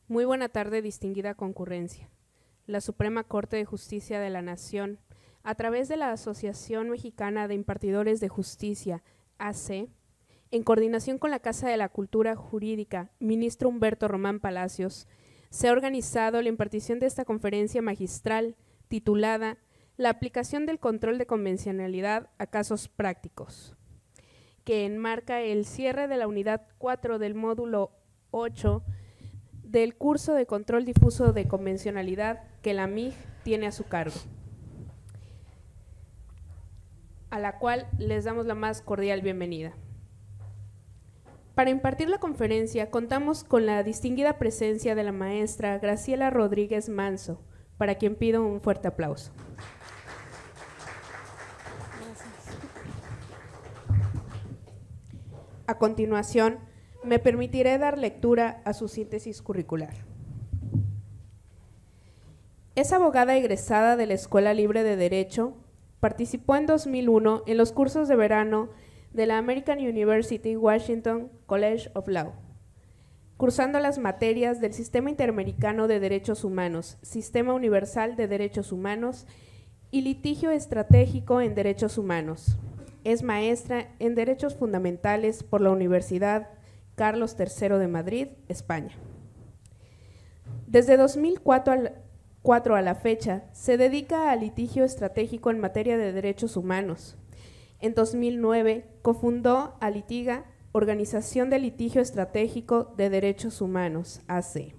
Muy buena tarde, distinguida concurrencia. La Suprema Corte de Justicia de la Nación, a través de la Asociación Mexicana de Impartidores de Justicia, AC, en coordinación con la Casa de la Cultura Jurídica, ministro Humberto Román Palacios, se ha organizado la impartición de esta conferencia magistral titulada La aplicación del control de convencionalidad a casos prácticos, que enmarca el cierre de la unidad 4 del módulo 8 del curso de control difuso de convencionalidad que la MIG tiene a su cargo, a la cual les damos la más cordial bienvenida. Para impartir la conferencia contamos con la distinguida presencia de la maestra Graciela Rodríguez Manso, para quien pido un fuerte aplauso. A continuación, me permitiré dar lectura a su síntesis curricular. Es abogada egresada de la Escuela Libre de Derecho. Participó en 2001 en los cursos de verano de la American University Washington College of Law, cursando las materias del Sistema Interamericano de Derechos Humanos, Sistema Universal de Derechos Humanos y Litigio Estratégico en Derechos Humanos. Es maestra en Derechos Fundamentales por la Universidad Carlos III de Madrid, España. Desde 2004 a la fecha, se dedica al litigio estratégico en materia de derechos humanos. En 2009, cofundó Alitiga, Organización de Litigio Estratégico de Derechos Humanos, AC,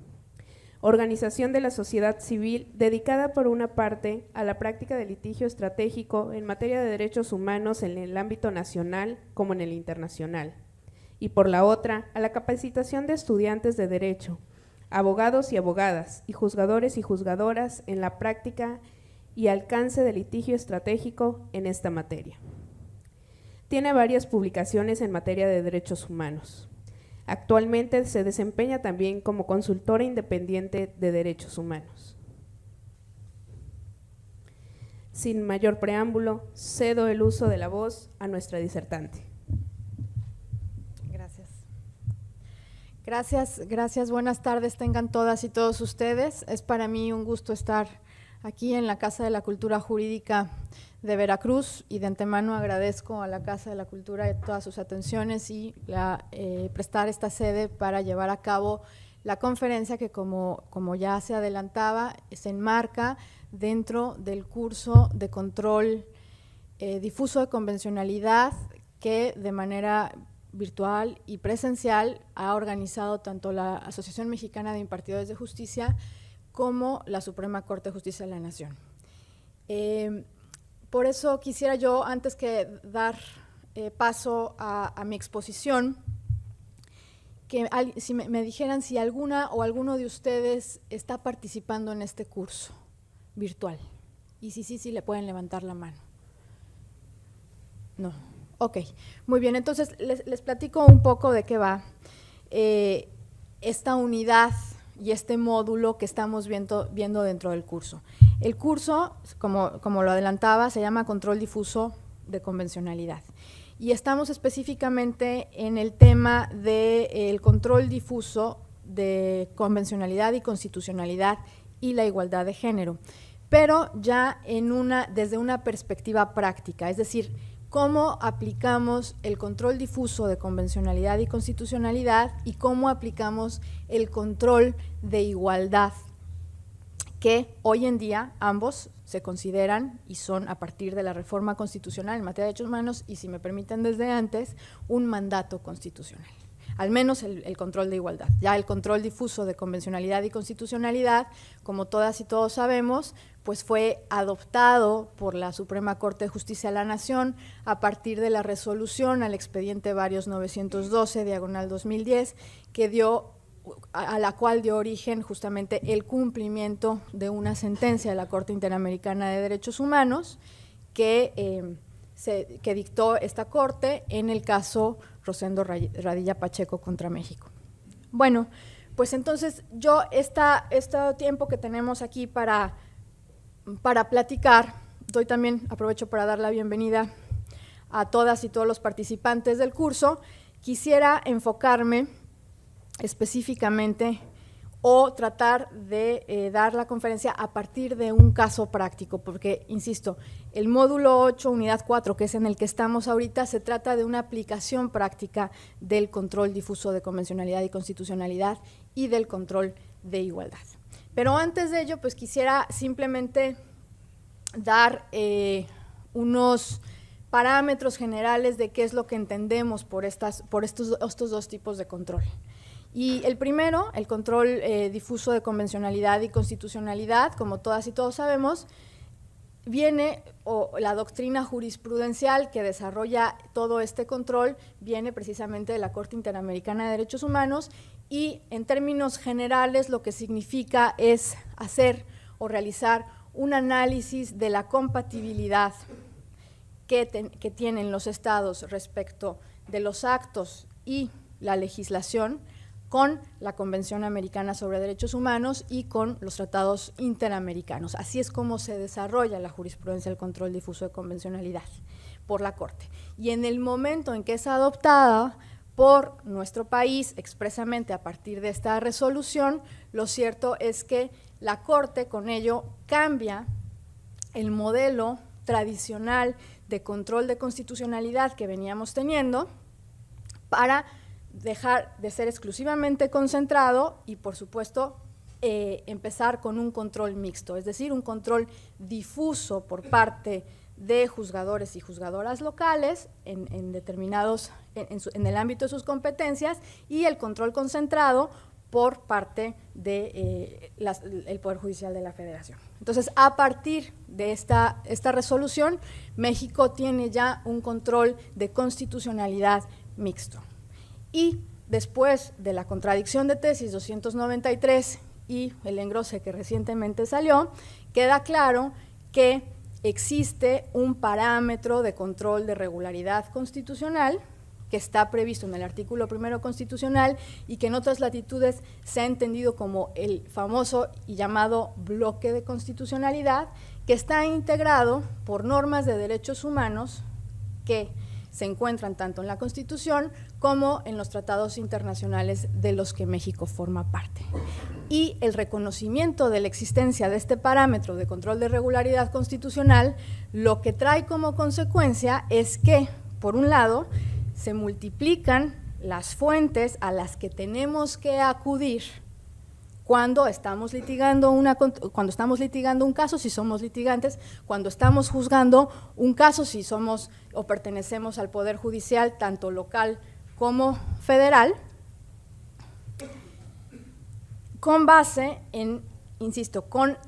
organización de la sociedad civil dedicada por una parte a la práctica de litigio estratégico en materia de derechos humanos en el ámbito nacional como en el internacional, y por la otra a la capacitación de estudiantes de derecho, abogados y abogadas, y juzgadores y juzgadoras en la práctica y alcance del litigio estratégico en esta materia. Tiene varias publicaciones en materia de derechos humanos. Actualmente se desempeña también como consultora independiente de derechos humanos. Sin mayor preámbulo, cedo el uso de la voz a nuestra disertante. Gracias, buenas tardes tengan todas y todos ustedes. Es para mí un gusto estar aquí en la Casa de la Cultura Jurídica de Veracruz y de antemano agradezco a la Casa de la Cultura todas sus atenciones y prestar esta sede para llevar a cabo la conferencia que como ya se adelantaba, se enmarca dentro del curso de control difuso de convencionalidad que de manera virtual y presencial ha organizado tanto la Asociación Mexicana de Impartidores de Justicia como la Suprema Corte de Justicia de la Nación. Por eso quisiera yo, antes que dar paso a mi exposición, que si me dijeran si alguna o alguno de ustedes está participando en este curso virtual. Y sí, le pueden levantar la mano. No. Ok, muy bien, entonces les platico un poco de qué va esta unidad y este módulo que estamos viendo dentro del curso. El curso, como lo adelantaba, se llama Control Difuso de Convencionalidad y estamos específicamente en el tema del control difuso de convencionalidad y constitucionalidad y la igualdad de género, pero ya desde una perspectiva práctica, es decir, cómo aplicamos el control difuso de convencionalidad y constitucionalidad y cómo aplicamos el control de igualdad, que hoy en día ambos se consideran y son a partir de la reforma constitucional en materia de derechos humanos y, si me permiten desde antes, un mandato constitucional. Al menos el control de igualdad. Ya el control difuso de convencionalidad y constitucionalidad, como todas y todos sabemos, pues fue adoptado por la Suprema Corte de Justicia de la Nación a partir de la resolución al expediente Varios 912/2010, a la cual dio origen justamente el cumplimiento de una sentencia de la Corte Interamericana de Derechos Humanos que dictó esta Corte en el caso Rosendo Radilla Pacheco contra México. Bueno, pues entonces yo este tiempo que tenemos aquí para platicar, aprovecho para dar la bienvenida a todas y todos los participantes del curso. Quisiera enfocarme específicamente o tratar de dar la conferencia a partir de un caso práctico, porque, insisto, el módulo 8, unidad 4, que es en el que estamos ahorita, se trata de una aplicación práctica del control difuso de convencionalidad y constitucionalidad y del control de igualdad. Pero antes de ello, pues quisiera simplemente dar unos parámetros generales de qué es lo que entendemos por estos dos tipos de control. Y el primero, el control difuso de convencionalidad y constitucionalidad, como todas y todos sabemos, viene, o la doctrina jurisprudencial que desarrolla todo este control, viene precisamente de la Corte Interamericana de Derechos Humanos, y en términos generales lo que significa es hacer o realizar un análisis de la compatibilidad que tienen los estados respecto de los actos y la legislación con la Convención Americana sobre Derechos Humanos y con los tratados interamericanos. Así es como se desarrolla la jurisprudencia del control difuso de convencionalidad por la Corte. Y en el momento en que es adoptada por nuestro país, expresamente a partir de esta resolución, lo cierto es que la Corte con ello cambia el modelo tradicional de control de constitucionalidad que veníamos teniendo para dejar de ser exclusivamente concentrado y, por supuesto, empezar con un control mixto, es decir, un control difuso por parte de juzgadores y juzgadoras locales en el ámbito de sus competencias, y el control concentrado por parte del Poder Judicial de la Federación. Entonces, a partir de esta resolución, México tiene ya un control de constitucionalidad mixto. Y después de la contradicción de tesis 293 y el engrose que recientemente salió, queda claro que existe un parámetro de control de regularidad constitucional que está previsto en el artículo 1 constitucional y que en otras latitudes se ha entendido como el famoso y llamado bloque de constitucionalidad, que está integrado por normas de derechos humanos que se encuentran tanto en la Constitución como en los tratados internacionales de los que México forma parte. Y el reconocimiento de la existencia de este parámetro de control de regularidad constitucional lo que trae como consecuencia es que, por un lado, se multiplican las fuentes a las que tenemos que acudir cuando estamos litigando un caso, si somos litigantes, cuando estamos juzgando un caso, si somos o pertenecemos al Poder Judicial, tanto local como federal, con base en, insisto, con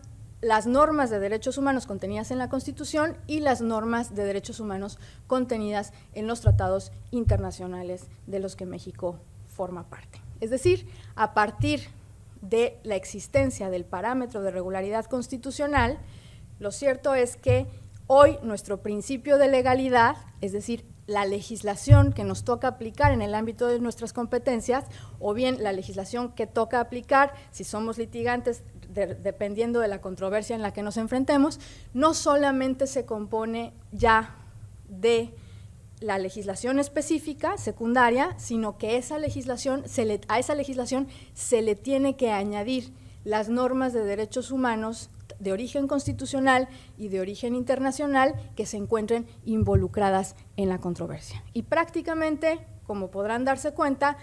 las normas de derechos humanos contenidas en la Constitución y las normas de derechos humanos contenidas en los tratados internacionales de los que México forma parte. Es decir, a partir de la existencia del parámetro de regularidad constitucional, lo cierto es que hoy nuestro principio de legalidad, es decir, la legislación que nos toca aplicar en el ámbito de nuestras competencias, o bien la legislación que toca aplicar si somos litigantes, dependiendo de la controversia en la que nos enfrentemos, no solamente se compone ya de la legislación específica, secundaria, sino que a esa legislación se le tiene que añadir las normas de derechos humanos de origen constitucional y de origen internacional que se encuentren involucradas en la controversia. Y prácticamente, como podrán darse cuenta,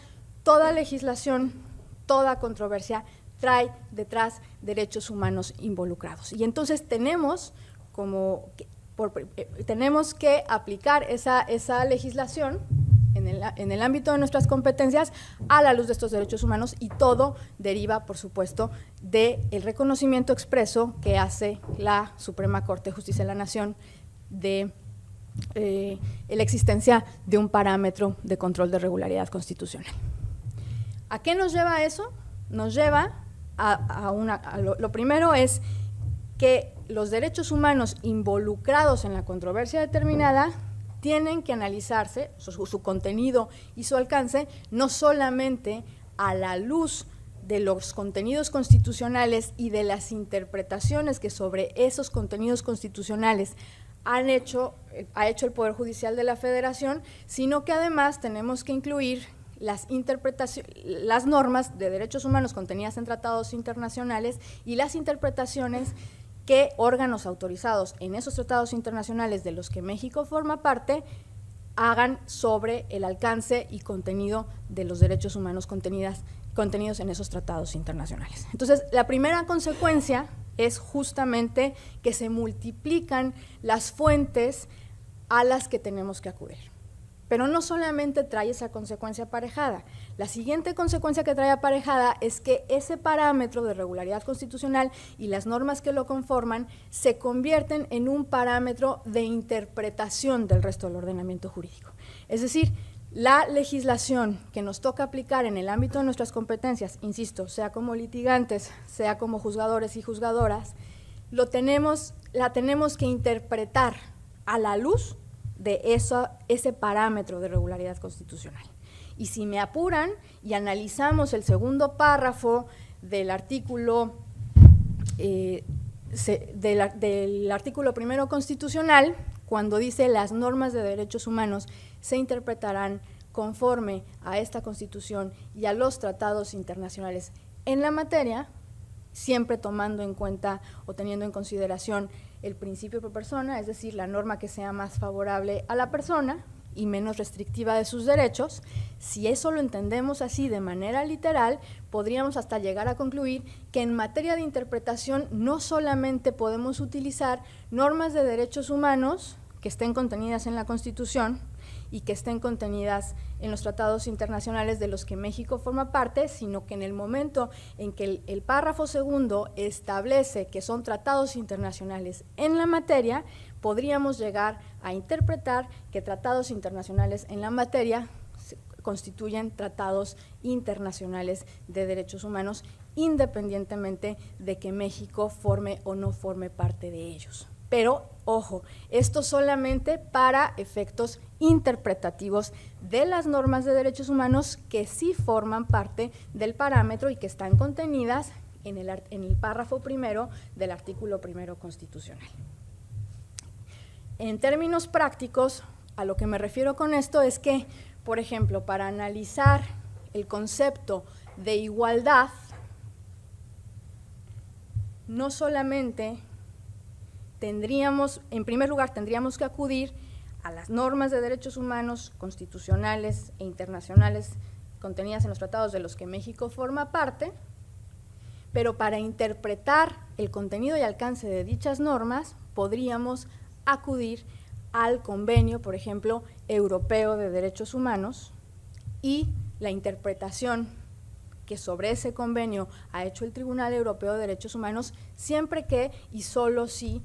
toda legislación, toda controversia trae detrás derechos humanos involucrados. Y entonces tenemos que aplicar esa legislación en el ámbito de nuestras competencias a la luz de estos derechos humanos, y todo deriva, por supuesto, del reconocimiento expreso que hace la Suprema Corte de Justicia de la Nación de la existencia de un parámetro de control de regularidad constitucional. ¿A qué nos lleva eso? Nos lleva lo primero es que los derechos humanos involucrados en la controversia determinada tienen que analizarse, su contenido y su alcance, no solamente a la luz de los contenidos constitucionales y de las interpretaciones que sobre esos contenidos constitucionales ha hecho el Poder Judicial de la Federación, sino que además tenemos que incluir las normas de derechos humanos contenidas en tratados internacionales y las interpretaciones que órganos autorizados en esos tratados internacionales de los que México forma parte hagan sobre el alcance y contenido de los derechos humanos contenidos en esos tratados internacionales. Entonces, la primera consecuencia es justamente que se multiplican las fuentes a las que tenemos que acudir. Pero no solamente trae esa consecuencia aparejada. La siguiente consecuencia que trae aparejada es que ese parámetro de regularidad constitucional y las normas que lo conforman se convierten en un parámetro de interpretación del resto del ordenamiento jurídico. Es decir, la legislación que nos toca aplicar en el ámbito de nuestras competencias, insisto, sea como litigantes, sea como juzgadores y juzgadoras, la tenemos que interpretar a la luz de ese parámetro de regularidad constitucional. Y si me apuran y analizamos el segundo párrafo del artículo primero constitucional, cuando dice las normas de derechos humanos se interpretarán conforme a esta Constitución y a los tratados internacionales en la materia, siempre tomando en cuenta o teniendo en consideración el principio pro persona, es decir, la norma que sea más favorable a la persona y menos restrictiva de sus derechos. Si eso lo entendemos así de manera literal, podríamos hasta llegar a concluir que en materia de interpretación no solamente podemos utilizar normas de derechos humanos que estén contenidas en la Constitución y que estén contenidas en los tratados internacionales de los que México forma parte, sino que en el momento en que el párrafo segundo establece que son tratados internacionales en la materia, podríamos llegar a interpretar que tratados internacionales en la materia constituyen tratados internacionales de derechos humanos, independientemente de que México forme o no forme parte de ellos. Pero, ojo, esto solamente para efectos interpretativos de las normas de derechos humanos que sí forman parte del parámetro y que están contenidas en el párrafo primero del artículo primero constitucional. En términos prácticos, a lo que me refiero con esto es que, por ejemplo, para analizar el concepto de igualdad, no solamente en primer lugar, tendríamos que acudir a las normas de derechos humanos constitucionales e internacionales contenidas en los tratados de los que México forma parte, pero para interpretar el contenido y alcance de dichas normas, podríamos acudir al convenio, por ejemplo, europeo de derechos humanos y la interpretación que sobre ese convenio ha hecho el Tribunal Europeo de Derechos Humanos, siempre que y solo si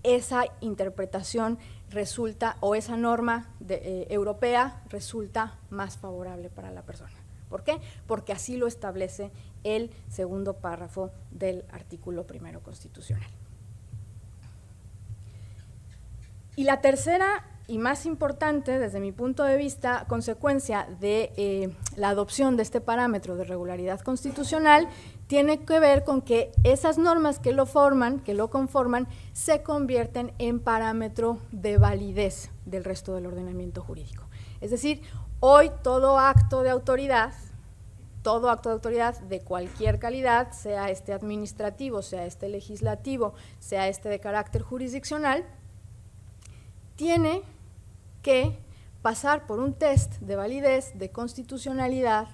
esa interpretación resulta, o esa norma europea resulta más favorable para la persona. ¿Por qué? Porque así lo establece el segundo párrafo del artículo primero constitucional. Y la tercera y más importante, desde mi punto de vista, consecuencia de la adopción de este parámetro de regularidad constitucional, tiene que ver con que esas normas que lo conforman, se convierten en parámetro de validez del resto del ordenamiento jurídico. Es decir, hoy todo acto de autoridad de cualquier calidad, sea este administrativo, sea este legislativo, sea este de carácter jurisdiccional, tiene que pasar por un test de validez, de constitucionalidad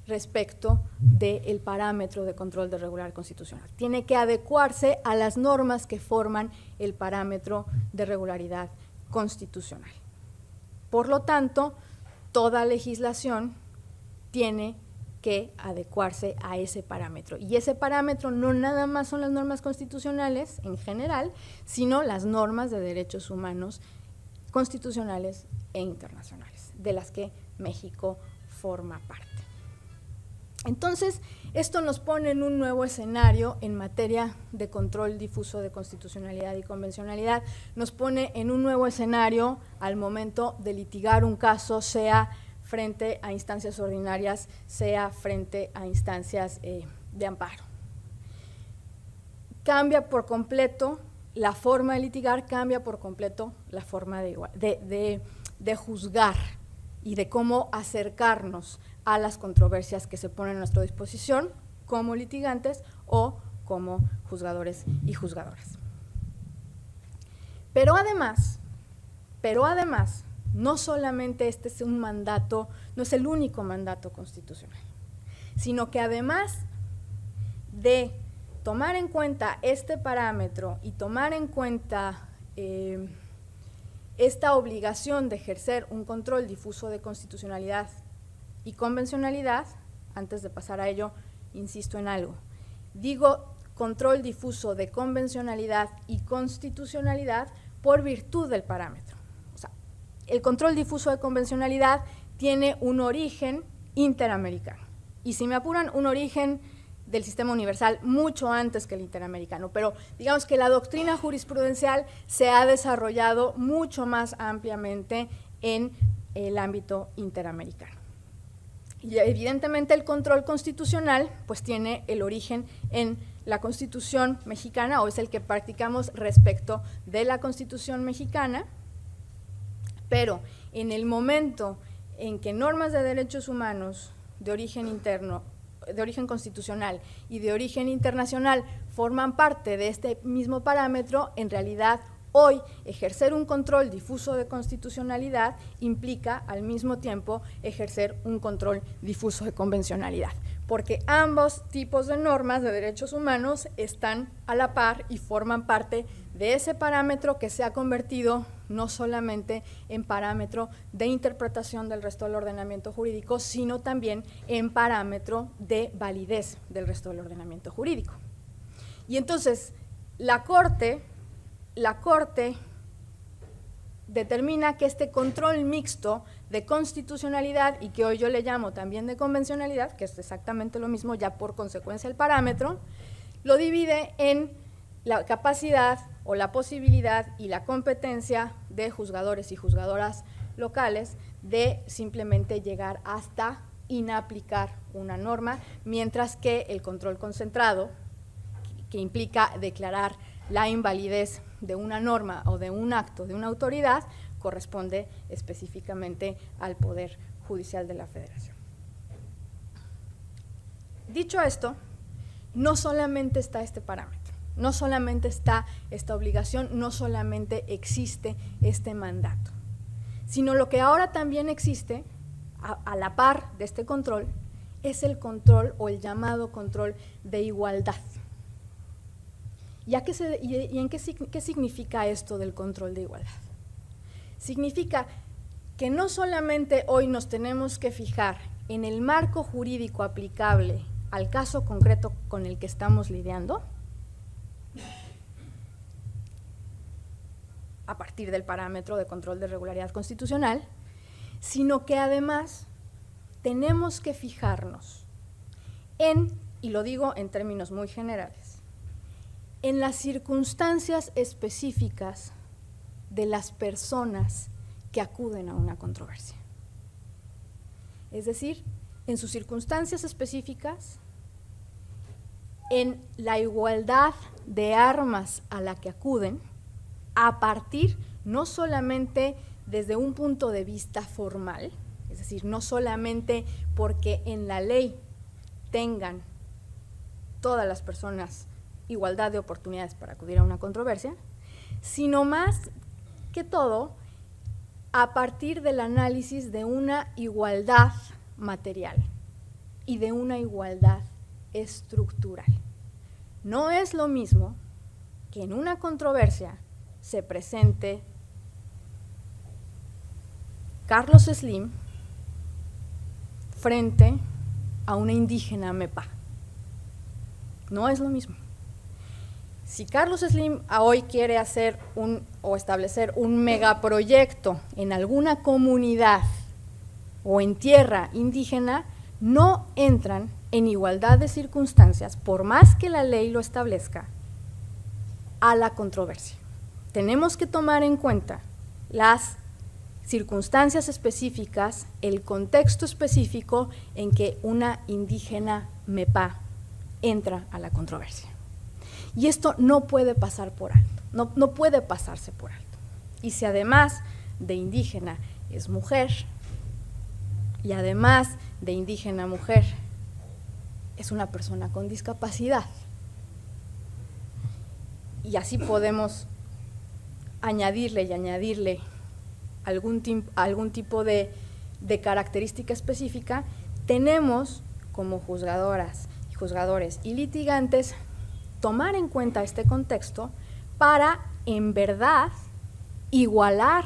respecto del parámetro de control de regularidad constitucional. Tiene que adecuarse a las normas que forman el parámetro de regularidad constitucional. Por lo tanto, toda legislación tiene que adecuarse a ese parámetro. Y ese parámetro no nada más son las normas constitucionales en general, sino las normas de derechos humanos constitucionales e internacionales, de las que México forma parte. Entonces, esto nos pone en un nuevo escenario en materia de control difuso de constitucionalidad y convencionalidad, nos pone en un nuevo escenario al momento de litigar un caso, sea frente a instancias ordinarias, sea frente a instancias de amparo. Cambia por completo la forma de litigar, cambia por completo la forma de juzgar y de cómo acercarnos a las controversias que se ponen a nuestra disposición como litigantes o como juzgadores y juzgadoras. Pero además, no solamente este es un mandato, no es el único mandato constitucional, sino que además de tomar en cuenta este parámetro y tomar en cuenta esta obligación de ejercer un control difuso de constitucionalidad y convencionalidad, antes de pasar a ello, insisto en algo. Digo control difuso de convencionalidad y constitucionalidad por virtud del parámetro. O sea, el control difuso de convencionalidad tiene un origen interamericano. Y si me apuran, un origen del sistema universal mucho antes que el interamericano, pero digamos que la doctrina jurisprudencial se ha desarrollado mucho más ampliamente en el ámbito interamericano. Y evidentemente el control constitucional pues tiene el origen en la Constitución mexicana, o es el que practicamos respecto de la Constitución mexicana, pero en el momento en que normas de derechos humanos de origen interno, de origen constitucional y de origen internacional forman parte de este mismo parámetro, en realidad hoy ejercer un control difuso de constitucionalidad implica al mismo tiempo ejercer un control difuso de convencionalidad, porque ambos tipos de normas de derechos humanos están a la par y forman parte de ese parámetro que se ha convertido no solamente en parámetro de interpretación del resto del ordenamiento jurídico, sino también en parámetro de validez del resto del ordenamiento jurídico. Y entonces, la Corte determina que este control mixto de constitucionalidad, y que hoy yo le llamo también de convencionalidad, que es exactamente lo mismo ya por consecuencia el parámetro, lo divide en la capacidad o la posibilidad y la competencia de juzgadores y juzgadoras locales de simplemente llegar hasta inaplicar una norma, mientras que el control concentrado, que implica declarar la invalidez de una norma o de un acto de una autoridad, corresponde específicamente al Poder Judicial de la Federación. Dicho esto, no solamente está este parámetro, no solamente está esta obligación, no solamente existe este mandato, sino lo que ahora también existe, a la par de este control, es el control o el llamado control de igualdad. ¿Qué significa esto del control de igualdad? Significa que no solamente hoy nos tenemos que fijar en el marco jurídico aplicable al caso concreto con el que estamos lidiando, a partir del parámetro de control de regularidad constitucional, sino que además tenemos que fijarnos en, y lo digo en términos muy generales, en las circunstancias específicas de las personas que acuden a una controversia. Es decir, en sus circunstancias específicas, en la igualdad de armas a la que acuden, a partir no solamente desde un punto de vista formal, es decir, no solamente porque en la ley tengan todas las personas igualdad de oportunidades para acudir a una controversia, sino más que todo a partir del análisis de una igualdad material y de una igualdad estructural. No es lo mismo que en una controversia se presente Carlos Slim frente a una indígena MEPA. No es lo mismo. Si Carlos Slim hoy quiere hacer o establecer un megaproyecto en alguna comunidad o en tierra indígena, no entran en igualdad de circunstancias, por más que la ley lo establezca, a la controversia. Tenemos que tomar en cuenta las circunstancias específicas, el contexto específico en que una indígena MEPA entra a la controversia. Y esto no puede pasar por alto, no puede pasarse por alto. Y si además de indígena es mujer, y además de indígena mujer, es una persona con discapacidad. Y así podemos añadirle algún tipo de característica específica. Tenemos como juzgadoras y juzgadores y litigantes tomar en cuenta este contexto para, en verdad, igualar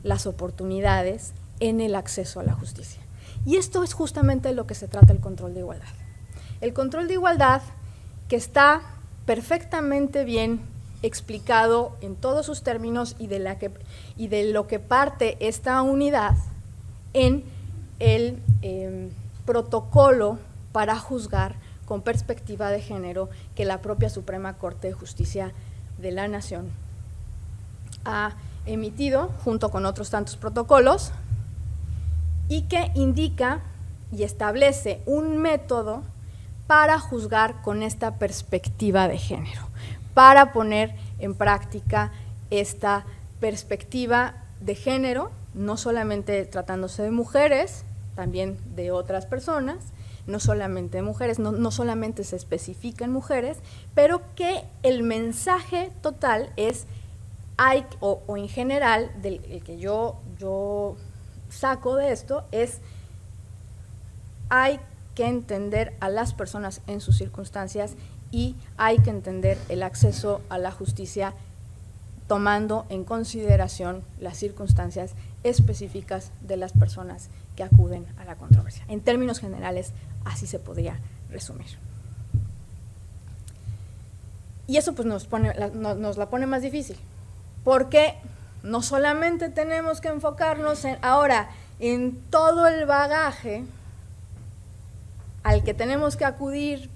las oportunidades en el acceso a la justicia. Y esto es justamente de lo que se trata el control de igualdad. El control de igualdad, que está perfectamente bien explicado en todos sus términos y de lo que parte esta unidad en el protocolo para juzgar con perspectiva de género que la propia Suprema Corte de Justicia de la Nación ha emitido junto con otros tantos protocolos, y que indica y establece un método para juzgar con esta perspectiva de género, para poner en práctica esta perspectiva de género, no solamente tratándose de mujeres, también de otras personas, no solamente de mujeres, no solamente se especifica en mujeres, pero que el mensaje total es, o en general, el que yo saco de esto, es hay que entender a las personas en sus circunstancias y hay que entender el acceso a la justicia tomando en consideración las circunstancias específicas de las personas que acuden a la controversia. En términos generales, así se podría resumir. Y eso pues nos la pone más difícil, porque no solamente tenemos que enfocarnos ahora en todo el bagaje al que tenemos que acudir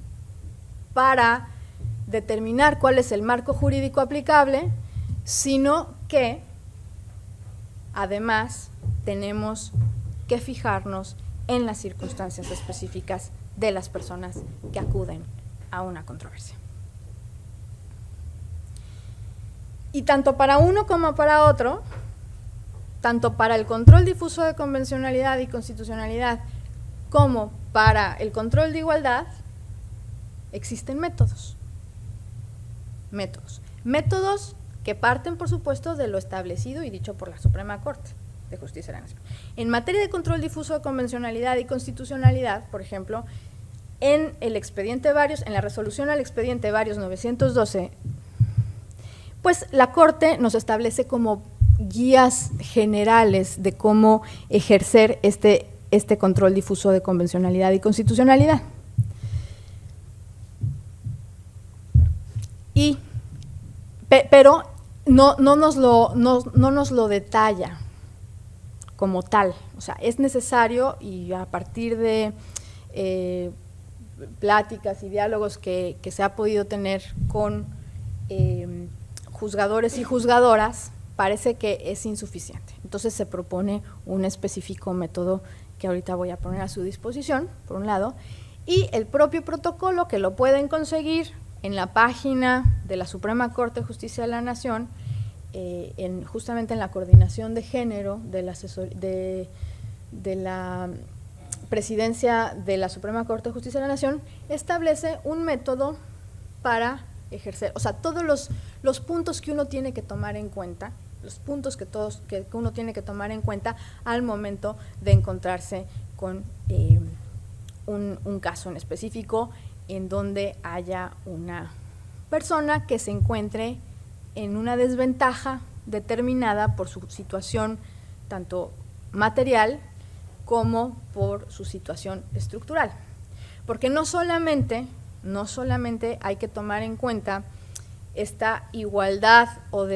para determinar cuál es el marco jurídico aplicable, sino que además tenemos que fijarnos en las circunstancias específicas de las personas que acuden a una controversia. Y tanto para uno como para otro, tanto para el control difuso de convencionalidad y constitucionalidad como para el control de igualdad, existen métodos. Métodos que parten, por supuesto, de lo establecido y dicho por la Suprema Corte de Justicia de la Nación. En materia de control difuso de convencionalidad y constitucionalidad, por ejemplo, en el expediente Varios, en la resolución al expediente Varios 912, pues la Corte nos establece como guías generales de cómo ejercer este control difuso de convencionalidad y constitucionalidad. Pero no nos lo detalla como tal. O sea, es necesario, y a partir de pláticas y diálogos que se ha podido tener con juzgadores y juzgadoras, parece que es insuficiente. Entonces se propone un específico método que ahorita voy a poner a su disposición, por un lado, y el propio protocolo, que lo pueden conseguir en la página de la Suprema Corte de Justicia de la Nación, justamente en la coordinación de género de la presidencia de la Suprema Corte de Justicia de la Nación, establece un método para ejercer, o sea, todos los puntos que uno tiene que tomar en cuenta, los puntos que uno tiene que tomar en cuenta al momento de encontrarse con un caso en específico en donde haya una persona que se encuentre en una desventaja determinada por su situación tanto material como por su situación estructural. Porque no solamente hay que tomar en cuenta esta igualdad o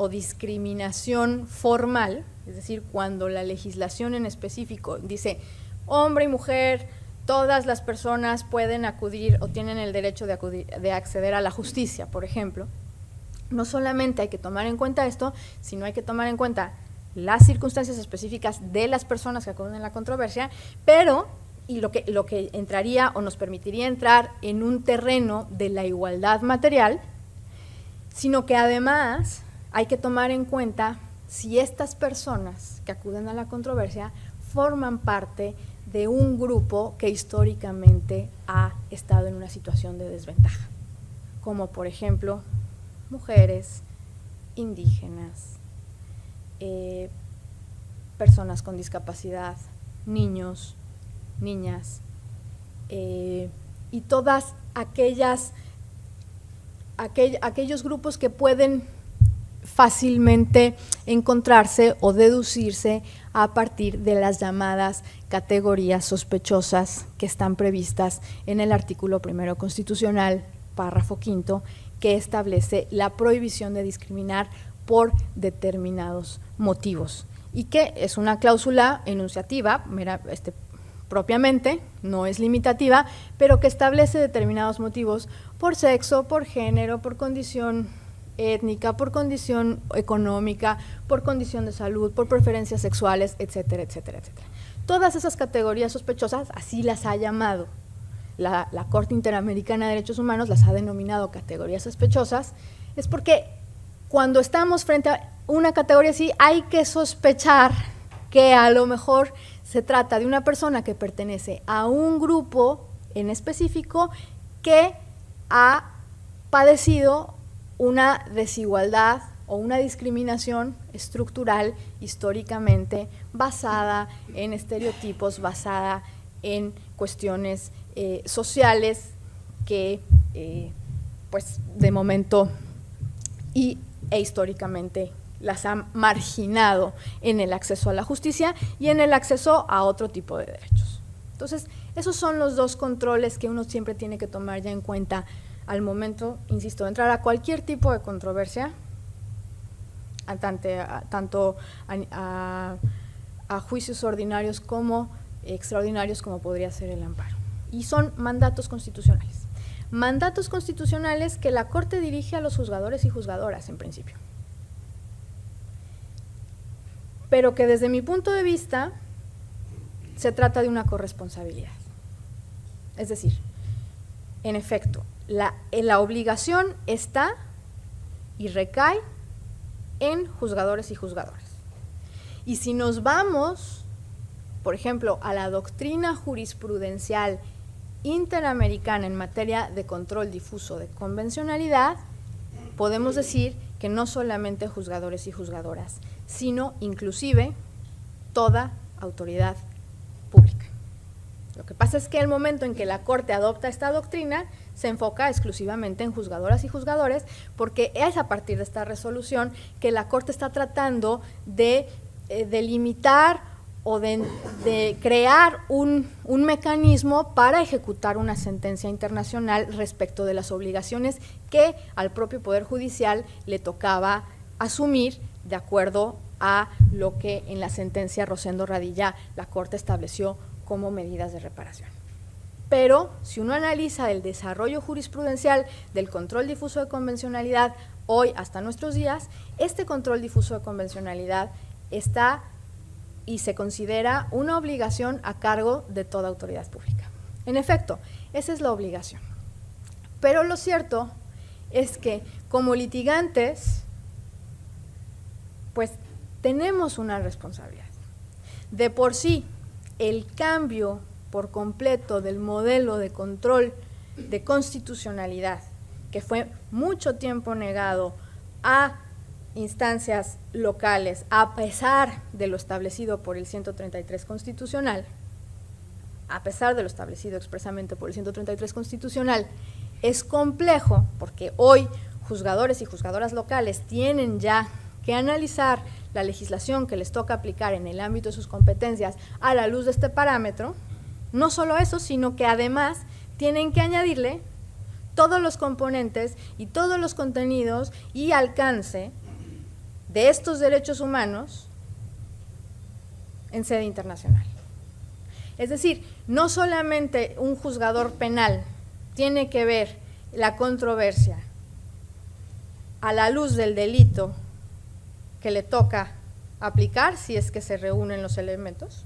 discriminación formal, es decir, cuando la legislación en específico dice hombre y mujer, todas las personas pueden acudir o tienen el derecho de acceder a la justicia, por ejemplo. No solamente hay que tomar en cuenta esto, sino hay que tomar en cuenta las circunstancias específicas de las personas que acuden a la controversia, pero lo que entraría o nos permitiría entrar en un terreno de la igualdad material, sino que además hay que tomar en cuenta si estas personas que acuden a la controversia forman parte de un grupo que históricamente ha estado en una situación de desventaja, como por ejemplo mujeres, indígenas, personas con discapacidad, niños, niñas, y todas aquellos grupos que pueden fácilmente encontrarse o deducirse a partir de las llamadas categorías sospechosas que están previstas en el artículo 1 constitucional, párrafo 5, que establece la prohibición de discriminar por determinados motivos y que es una cláusula enunciativa, propiamente, no es limitativa, pero que establece determinados motivos por sexo, por género, por condición étnica, por condición económica, por condición de salud, por preferencias sexuales, etcétera, etcétera, etcétera. Todas esas categorías sospechosas, así las ha llamado la Corte Interamericana de Derechos Humanos, las ha denominado categorías sospechosas, es porque cuando estamos frente a una categoría así, hay que sospechar que a lo mejor se trata de una persona que pertenece a un grupo en específico que ha padecido una desigualdad o una discriminación estructural históricamente basada en estereotipos, basada en cuestiones sociales que pues de momento e históricamente las ha marginado en el acceso a la justicia y en el acceso a otro tipo de derechos. Entonces, esos son los dos controles que uno siempre tiene que tomar ya en cuenta al momento, insisto, de entrar a cualquier tipo de controversia, tanto a juicios ordinarios como extraordinarios, como podría ser el amparo. Y son mandatos constitucionales. Mandatos constitucionales que la Corte dirige a los juzgadores y juzgadoras, en principio. Pero que desde mi punto de vista se trata de una corresponsabilidad. Es decir, en efecto, la obligación está y recae en juzgadores y juzgadoras. Y si nos vamos, por ejemplo, a la doctrina jurisprudencial interamericana en materia de control difuso de convencionalidad, podemos decir que no solamente juzgadores y juzgadoras, sino inclusive toda autoridad pública. Lo que pasa es que el momento en que la Corte adopta esta doctrina se enfoca exclusivamente en juzgadoras y juzgadores, porque es a partir de esta resolución que la Corte está tratando de delimitar o de crear un mecanismo para ejecutar una sentencia internacional respecto de las obligaciones que al propio Poder Judicial le tocaba asumir de acuerdo a lo que en la sentencia Rosendo Radilla la Corte estableció como medidas de reparación. Pero si uno analiza el desarrollo jurisprudencial del control difuso de convencionalidad hoy hasta nuestros días, este control difuso de convencionalidad está y se considera una obligación a cargo de toda autoridad pública. En efecto, esa es la obligación. Pero lo cierto es que como litigantes, pues tenemos una responsabilidad. De por sí, el cambio por completo del modelo de control de constitucionalidad, que fue mucho tiempo negado a instancias locales, a pesar de lo establecido por el 133 constitucional, a pesar de lo establecido expresamente por el 133 constitucional, es complejo porque hoy juzgadores y juzgadoras locales tienen ya que analizar la legislación que les toca aplicar en el ámbito de sus competencias a la luz de este parámetro. No solo eso, sino que además tienen que añadirle todos los componentes y todos los contenidos y alcance de estos derechos humanos en sede internacional. Es decir, no solamente un juzgador penal tiene que ver la controversia a la luz del delito que le toca aplicar, si es que se reúnen los elementos,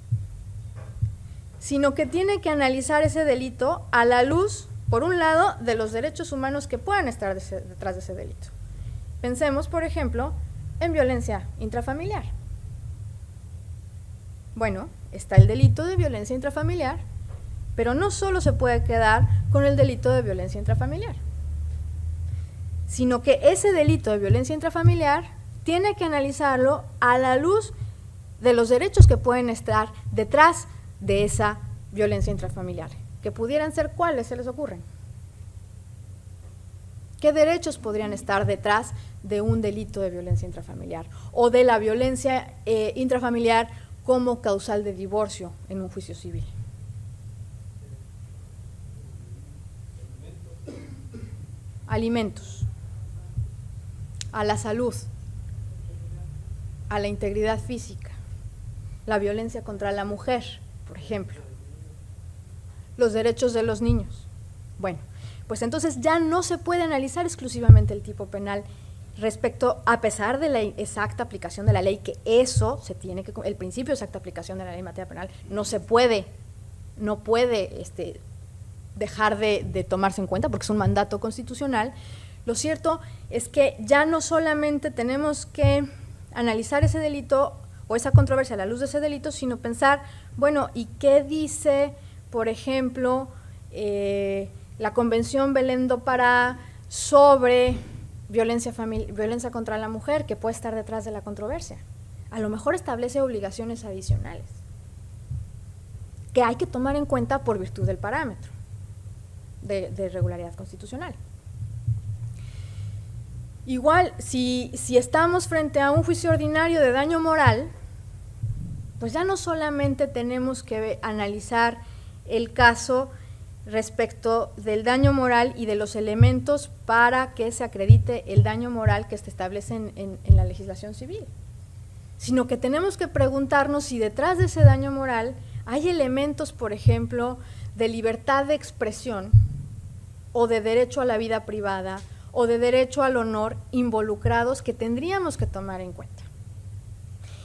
sino que tiene que analizar ese delito a la luz, por un lado, de los derechos humanos que puedan estar detrás de ese delito. Pensemos, por ejemplo, en violencia intrafamiliar. Bueno, está el delito de violencia intrafamiliar, pero no solo se puede quedar con el delito de violencia intrafamiliar, sino que ese delito de violencia intrafamiliar tiene que analizarlo a la luz de los derechos que pueden estar detrás de esa violencia intrafamiliar, que pudieran ser ¿cuáles se les ocurren? ¿Qué derechos podrían estar detrás de un delito de violencia intrafamiliar o de la violencia intrafamiliar como causal de divorcio en un juicio civil? Alimentos, a la salud, a la integridad física, la violencia contra la mujer, por ejemplo, los derechos de los niños. Bueno, pues entonces ya no se puede analizar exclusivamente el tipo penal respecto, a pesar de la exacta aplicación de la ley, que eso se tiene que, el principio de exacta aplicación de la ley en materia penal no se puede, no puede dejar de tomarse en cuenta porque es un mandato constitucional. Lo cierto es que ya no solamente tenemos que analizar ese delito o esa controversia a la luz de ese delito, sino pensar, bueno, ¿y qué dice, por ejemplo, la Convención Belén do Pará sobre violencia contra la mujer, que puede estar detrás de la controversia? A lo mejor establece obligaciones adicionales que hay que tomar en cuenta por virtud del parámetro de regularidad constitucional. Igual, si estamos frente a un juicio ordinario de daño moral, pues ya no solamente tenemos que analizar el caso respecto del daño moral y de los elementos para que se acredite el daño moral que se establece en la legislación civil, sino que tenemos que preguntarnos si detrás de ese daño moral hay elementos, por ejemplo, de libertad de expresión o de derecho a la vida privada o de derecho al honor involucrados que tendríamos que tomar en cuenta.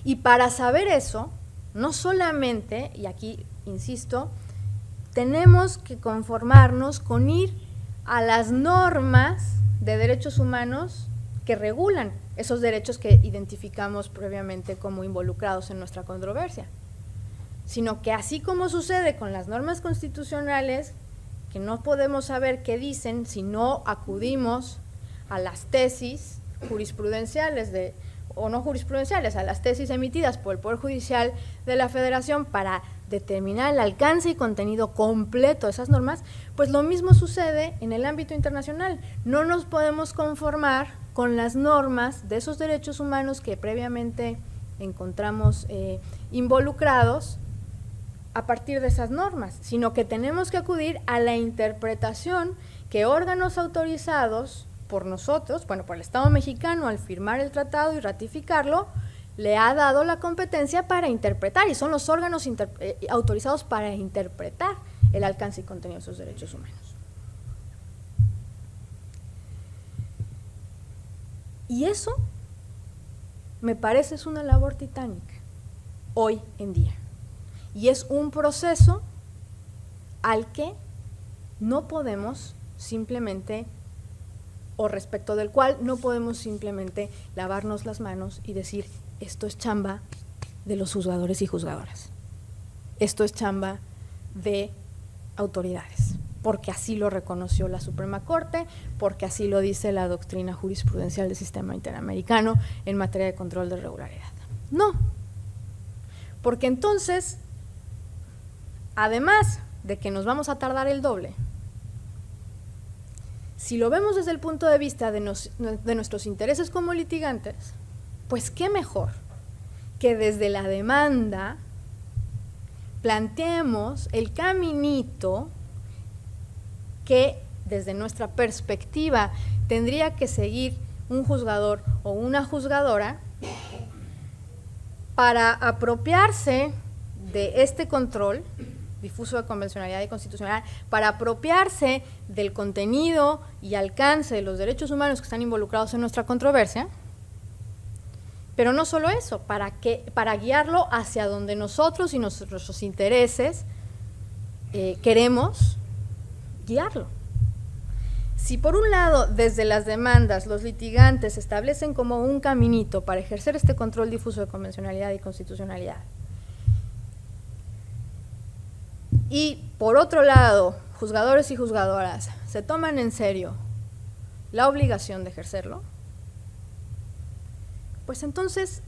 Y para saber eso, no solamente, y aquí insisto, tenemos que conformarnos con ir a las normas de derechos humanos que regulan esos derechos que identificamos previamente como involucrados en nuestra controversia, sino que así como sucede con las normas constitucionales, que no podemos saber qué dicen si no acudimos a las tesis jurisprudenciales o no jurisprudenciales, a las tesis emitidas por el Poder Judicial de la Federación para determinar el alcance y contenido completo de esas normas, pues lo mismo sucede en el ámbito internacional. No nos podemos conformar con las normas de esos derechos humanos que previamente encontramos involucrados a partir de esas normas, sino que tenemos que acudir a la interpretación que órganos autorizados por nosotros, bueno, por el Estado mexicano al firmar el tratado y ratificarlo, le ha dado la competencia para interpretar, y son los órganos autorizados para interpretar el alcance y contenido de esos derechos humanos. Y eso, me parece, es una labor titánica hoy en día. Y es un proceso al que no podemos simplemente, o respecto del cual no podemos simplemente lavarnos las manos y decir, esto es chamba de los juzgadores y juzgadoras, esto es chamba de autoridades, porque así lo reconoció la Suprema Corte, porque así lo dice la doctrina jurisprudencial del sistema interamericano en materia de control de regularidad. No, porque entonces, además de que nos vamos a tardar el doble, si lo vemos desde el punto de vista de nuestros intereses como litigantes, pues qué mejor que desde la demanda planteemos el caminito que desde nuestra perspectiva tendría que seguir un juzgador o una juzgadora para apropiarse de este control difuso de convencionalidad y constitucional, para apropiarse del contenido y alcance de los derechos humanos que están involucrados en nuestra controversia, pero no solo eso, para guiarlo hacia donde nosotros y nuestros intereses queremos guiarlo. Si por un lado, desde las demandas, los litigantes establecen como un caminito para ejercer este control difuso de convencionalidad y constitucionalidad, y por otro lado, juzgadores y juzgadoras se toman en serio la obligación de ejercerlo, pues entonces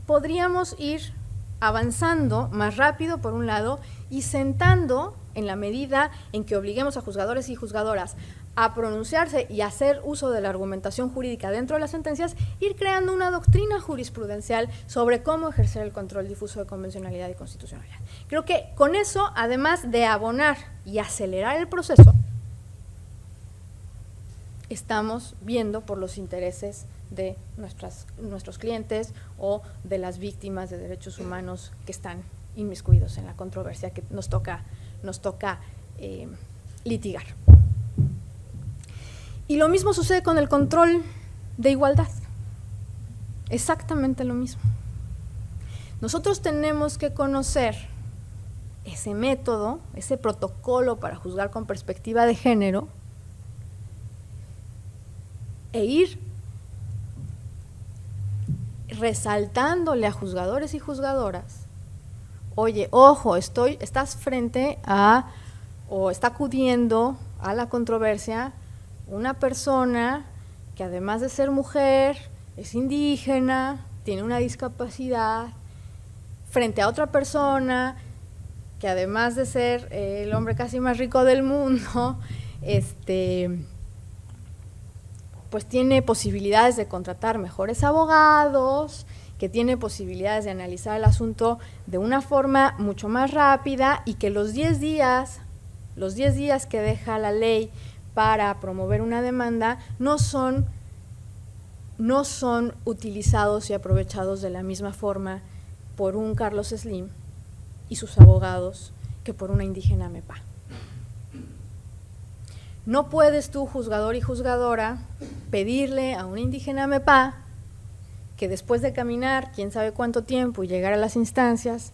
podríamos ir avanzando más rápido por un lado y sentando, en la medida en que obliguemos a juzgadores y juzgadoras a pronunciarse y hacer uso de la argumentación jurídica dentro de las sentencias, ir creando una doctrina jurisprudencial sobre cómo ejercer el control difuso de convencionalidad y constitucionalidad. Creo que con eso, además de abonar y acelerar el proceso, estamos viendo por los intereses de nuestros clientes o de las víctimas de derechos humanos que están inmiscuidos en la controversia que nos toca litigar. Y lo mismo sucede con el control de igualdad, exactamente lo mismo. Nosotros tenemos que conocer ese método, ese protocolo para juzgar con perspectiva de género e ir resaltándole a juzgadores y juzgadoras, oye, ojo, estás frente a, o está acudiendo a la controversia una persona que además de ser mujer, es indígena, tiene una discapacidad, frente a otra persona que además de ser el hombre casi más rico del mundo, pues tiene posibilidades de contratar mejores abogados, que tiene posibilidades de analizar el asunto de una forma mucho más rápida y que los 10 días que deja la ley para promover una demanda no son utilizados y aprovechados de la misma forma por un Carlos Slim y sus abogados que por una indígena MEPA. No puedes tú, juzgador y juzgadora, pedirle a una indígena MEPA que después de caminar quién sabe cuánto tiempo y llegar a las instancias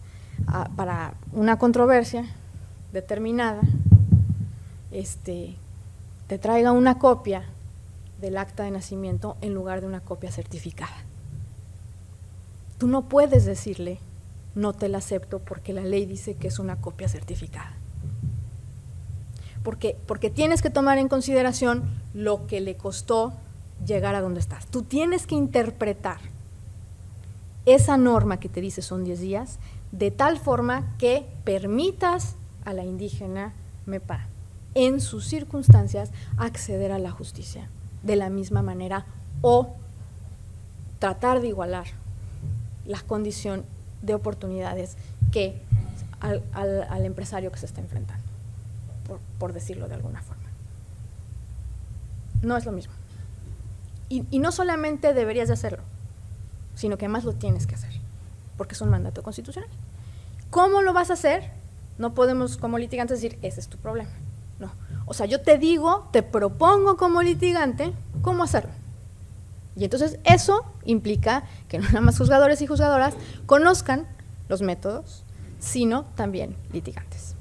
para una controversia determinada, te traiga una copia del acta de nacimiento en lugar de una copia certificada. Tú no puedes decirle, no te la acepto porque la ley dice que es una copia certificada. Porque tienes que tomar en consideración lo que le costó llegar a donde estás. Tú tienes que interpretar esa norma que te dice son 10 días, de tal forma que permitas a la indígena MEPA, en sus circunstancias, acceder a la justicia de la misma manera o tratar de igualar la condición de oportunidades que al empresario que se está enfrentando, por decirlo de alguna forma. No es lo mismo. Y no solamente deberías de hacerlo, sino que además lo tienes que hacer, porque es un mandato constitucional. ¿Cómo lo vas a hacer? No podemos como litigantes decir, ese es tu problema. No. O sea, yo te digo, te propongo como litigante cómo hacerlo. Y entonces eso implica que no nada más juzgadores y juzgadoras conozcan los métodos, sino también litigantes.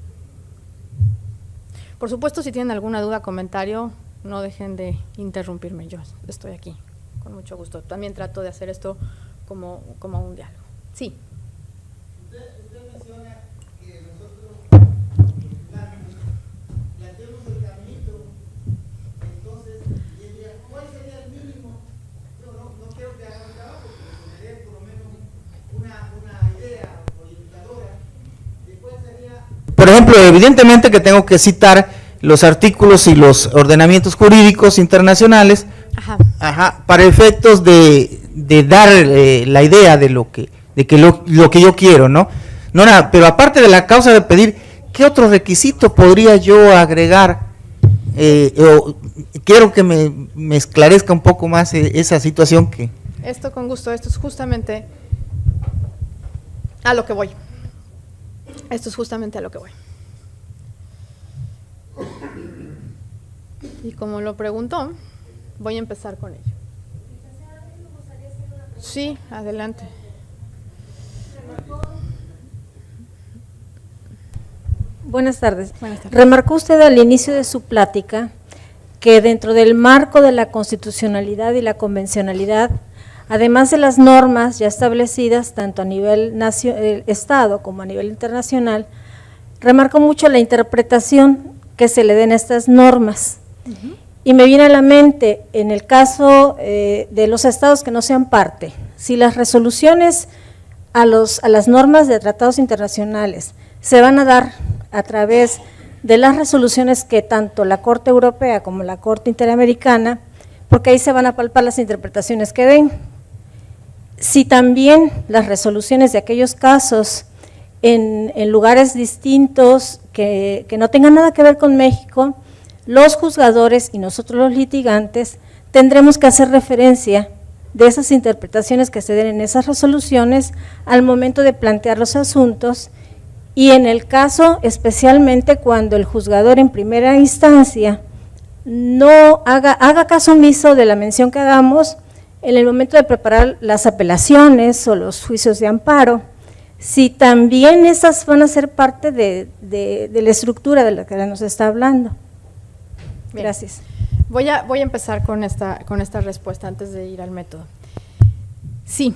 Por supuesto, si tienen alguna duda, comentario, no dejen de interrumpirme, yo estoy aquí con mucho gusto. También trato de hacer esto como un diálogo. Sí. Usted menciona que nosotros planteemos el caminito, entonces, ¿cuál sería el mínimo? Yo no quiero que hagan trabajo, pero que me dé por lo menos una idea orientadora de cuál sería. Por ejemplo, evidentemente que tengo que citar los artículos y los ordenamientos jurídicos internacionales. Ajá, para efectos de dar la idea de lo que yo quiero, ¿no? No nada, pero aparte de la causa de pedir, ¿qué otro requisito podría yo agregar? Quiero que me esclarezca un poco más esa situación que… Esto con gusto, esto es justamente a lo que voy. Y como lo preguntó, voy a empezar con ello. Sí, adelante. Buenas tardes. Buenas tardes. Remarcó usted al inicio de su plática que dentro del marco de la constitucionalidad y la convencionalidad, además de las normas ya establecidas tanto a nivel Estado como a nivel internacional, remarco mucho la interpretación que se le den a estas normas. Y me viene a la mente, en el caso de los estados que no sean parte, si las resoluciones a las normas de tratados internacionales se van a dar a través de las resoluciones que tanto la Corte Europea como la Corte Interamericana, porque ahí se van a palpar las interpretaciones que den. Si también las resoluciones de aquellos casos en lugares distintos que no tengan nada que ver con México, los juzgadores y nosotros los litigantes tendremos que hacer referencia de esas interpretaciones que se den en esas resoluciones al momento de plantear los asuntos, y en el caso especialmente cuando el juzgador en primera instancia no haga caso omiso de la mención que hagamos en el momento de preparar las apelaciones o los juicios de amparo, si también esas van a ser parte de la estructura de la que nos está hablando. Bien. Gracias. Voy a empezar con esta respuesta antes de ir al método. Sí,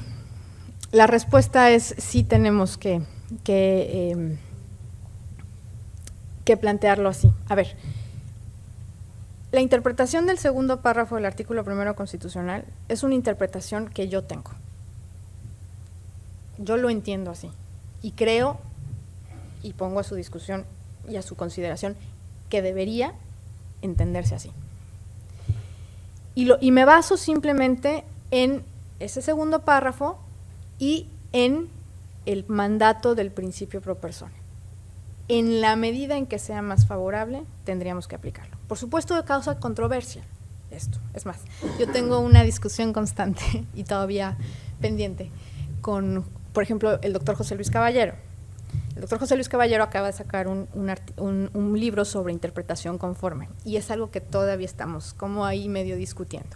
la respuesta es sí, tenemos que plantearlo así. A ver, la interpretación del segundo párrafo del artículo 1 constitucional es una interpretación que yo tengo. Yo lo entiendo así y creo y pongo a su discusión y a su consideración que debería entenderse así. Y me baso simplemente en ese segundo párrafo y en el mandato del principio pro persona. En la medida en que sea más favorable, tendríamos que aplicarlo. Por supuesto, causa controversia esto. Es más, yo tengo una discusión constante y todavía pendiente con, por ejemplo, el doctor José Luis Caballero. El doctor José Luis Caballero acaba de sacar un libro sobre interpretación conforme, y es algo que todavía estamos como ahí medio discutiendo.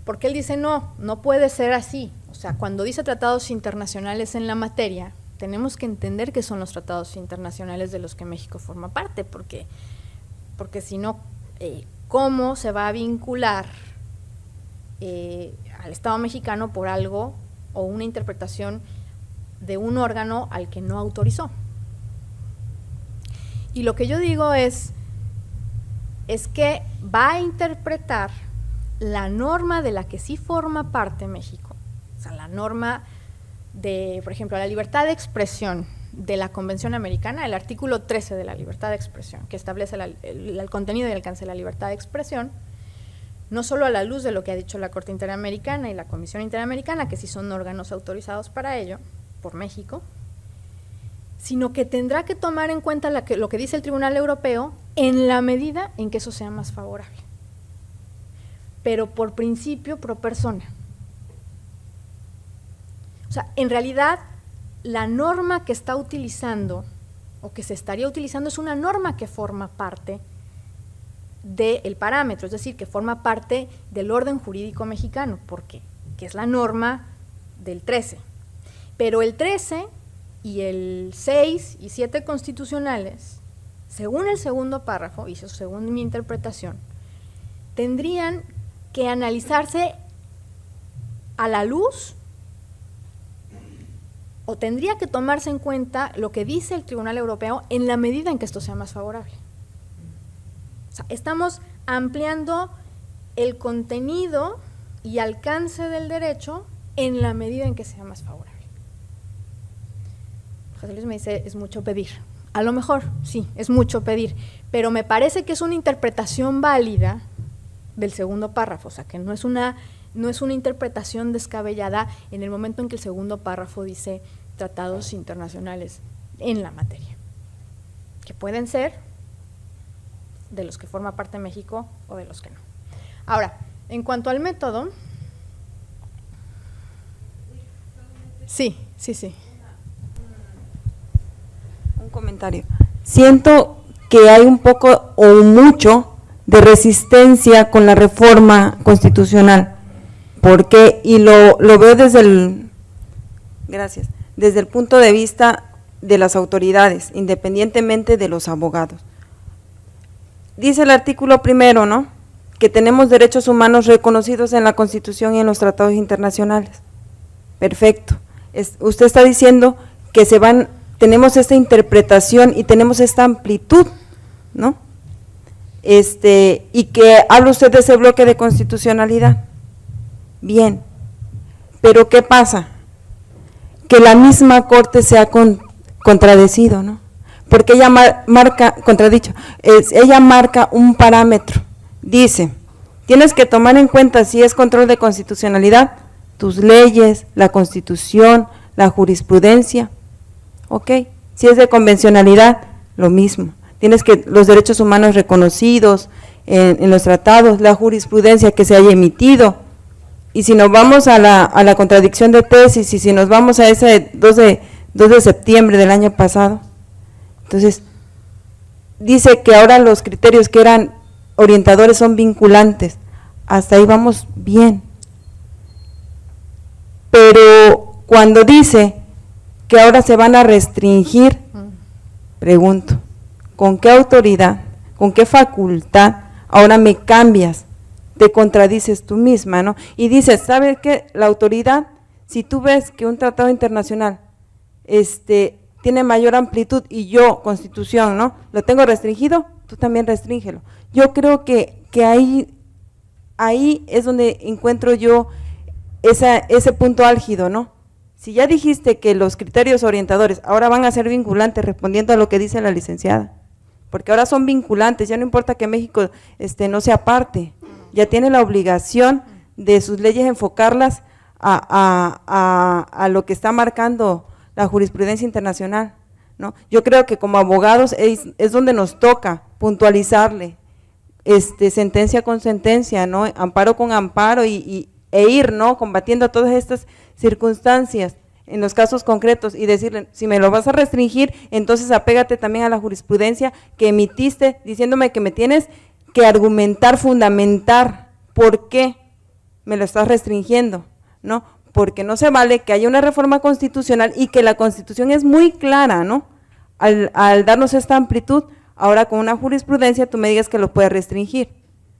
Porque él dice, no puede ser así. O sea, cuando dice tratados internacionales en la materia, tenemos que entender qué son los tratados internacionales de los que México forma parte, porque si no, ¿cómo se va a vincular al Estado mexicano por algo o una interpretación de un órgano al que no autorizó? Y lo que yo digo es que va a interpretar la norma de la que sí forma parte México, o sea, la norma de, por ejemplo, la libertad de expresión de la Convención Americana, el artículo 13 de la libertad de expresión, que establece el contenido y alcance de la libertad de expresión, no solo a la luz de lo que ha dicho la Corte Interamericana y la Comisión Interamericana, que sí son órganos autorizados para ello, por México, sino que tendrá que tomar en cuenta lo que dice el Tribunal Europeo en la medida en que eso sea más favorable, pero por principio pro persona. O sea, en realidad, la norma que está utilizando o que se estaría utilizando es una norma que forma parte del parámetro, es decir, que forma parte del orden jurídico mexicano, porque que es la norma del 13. Pero el 13 y el 6 y 7 constitucionales, según el segundo párrafo, y eso según mi interpretación, tendrían que analizarse a la luz, o tendría que tomarse en cuenta lo que dice el Tribunal Europeo en la medida en que esto sea más favorable. O sea, estamos ampliando el contenido y alcance del derecho en la medida en que sea más favorable. José Luis me dice, es mucho pedir. A lo mejor, sí, es mucho pedir, pero me parece que es una interpretación válida del segundo párrafo, o sea, que no es una interpretación descabellada en el momento en que el segundo párrafo dice tratados internacionales en la materia, que pueden ser de los que forma parte México o de los que no. Ahora, en cuanto al método, sí. Un comentario. Siento que hay un poco o mucho de resistencia con la reforma constitucional, porque, y lo veo desde el punto de vista de las autoridades, independientemente de los abogados. Dice el artículo 1, ¿no?, que tenemos derechos humanos reconocidos en la Constitución y en los tratados internacionales. Perfecto. Usted está diciendo que tenemos esta interpretación y tenemos esta amplitud, ¿no? Y que habla usted de ese bloque de constitucionalidad. Bien, pero ¿qué pasa? Que la misma Corte se ha contradecido, ¿no? Porque ella ella marca un parámetro, dice, tienes que tomar en cuenta si es control de constitucionalidad, tus leyes, la Constitución, la jurisprudencia, ¿ok? Si es de convencionalidad, lo mismo. Tienes que los derechos humanos reconocidos en los tratados, la jurisprudencia que se haya emitido. Y si nos vamos a la contradicción de tesis y si nos vamos a ese 2 de septiembre del año pasado, entonces dice que ahora los criterios que eran orientadores son vinculantes. Hasta ahí vamos bien. Pero cuando dice que ahora se van a restringir, pregunto, ¿con qué autoridad, con qué facultad ahora me cambias? Te contradices tú misma, ¿no? Y dices, ¿sabes qué? La autoridad, si tú ves que un tratado internacional tiene mayor amplitud y yo, Constitución, ¿no?, lo tengo restringido, tú también restríngelo. Yo creo que ahí es donde encuentro yo ese punto álgido, ¿no? Si ya dijiste que los criterios orientadores ahora van a ser vinculantes, respondiendo a lo que dice la licenciada, porque ahora son vinculantes, ya no importa que México no sea parte, ya tiene la obligación de sus leyes enfocarlas a lo que está marcando la jurisprudencia internacional, ¿no? Yo creo que como abogados es donde nos toca puntualizarle, sentencia con sentencia, ¿no?, amparo con amparo e ir, ¿no?, combatiendo todas estas circunstancias en los casos concretos y decirle, si me lo vas a restringir, entonces apégate también a la jurisprudencia que emitiste, diciéndome que me tienes que argumentar, fundamentar por qué me lo estás restringiendo, ¿no? Porque no se vale que haya una reforma constitucional y que la Constitución es muy clara, ¿no? Al darnos esta amplitud, ahora con una jurisprudencia tú me digas que lo puedes restringir,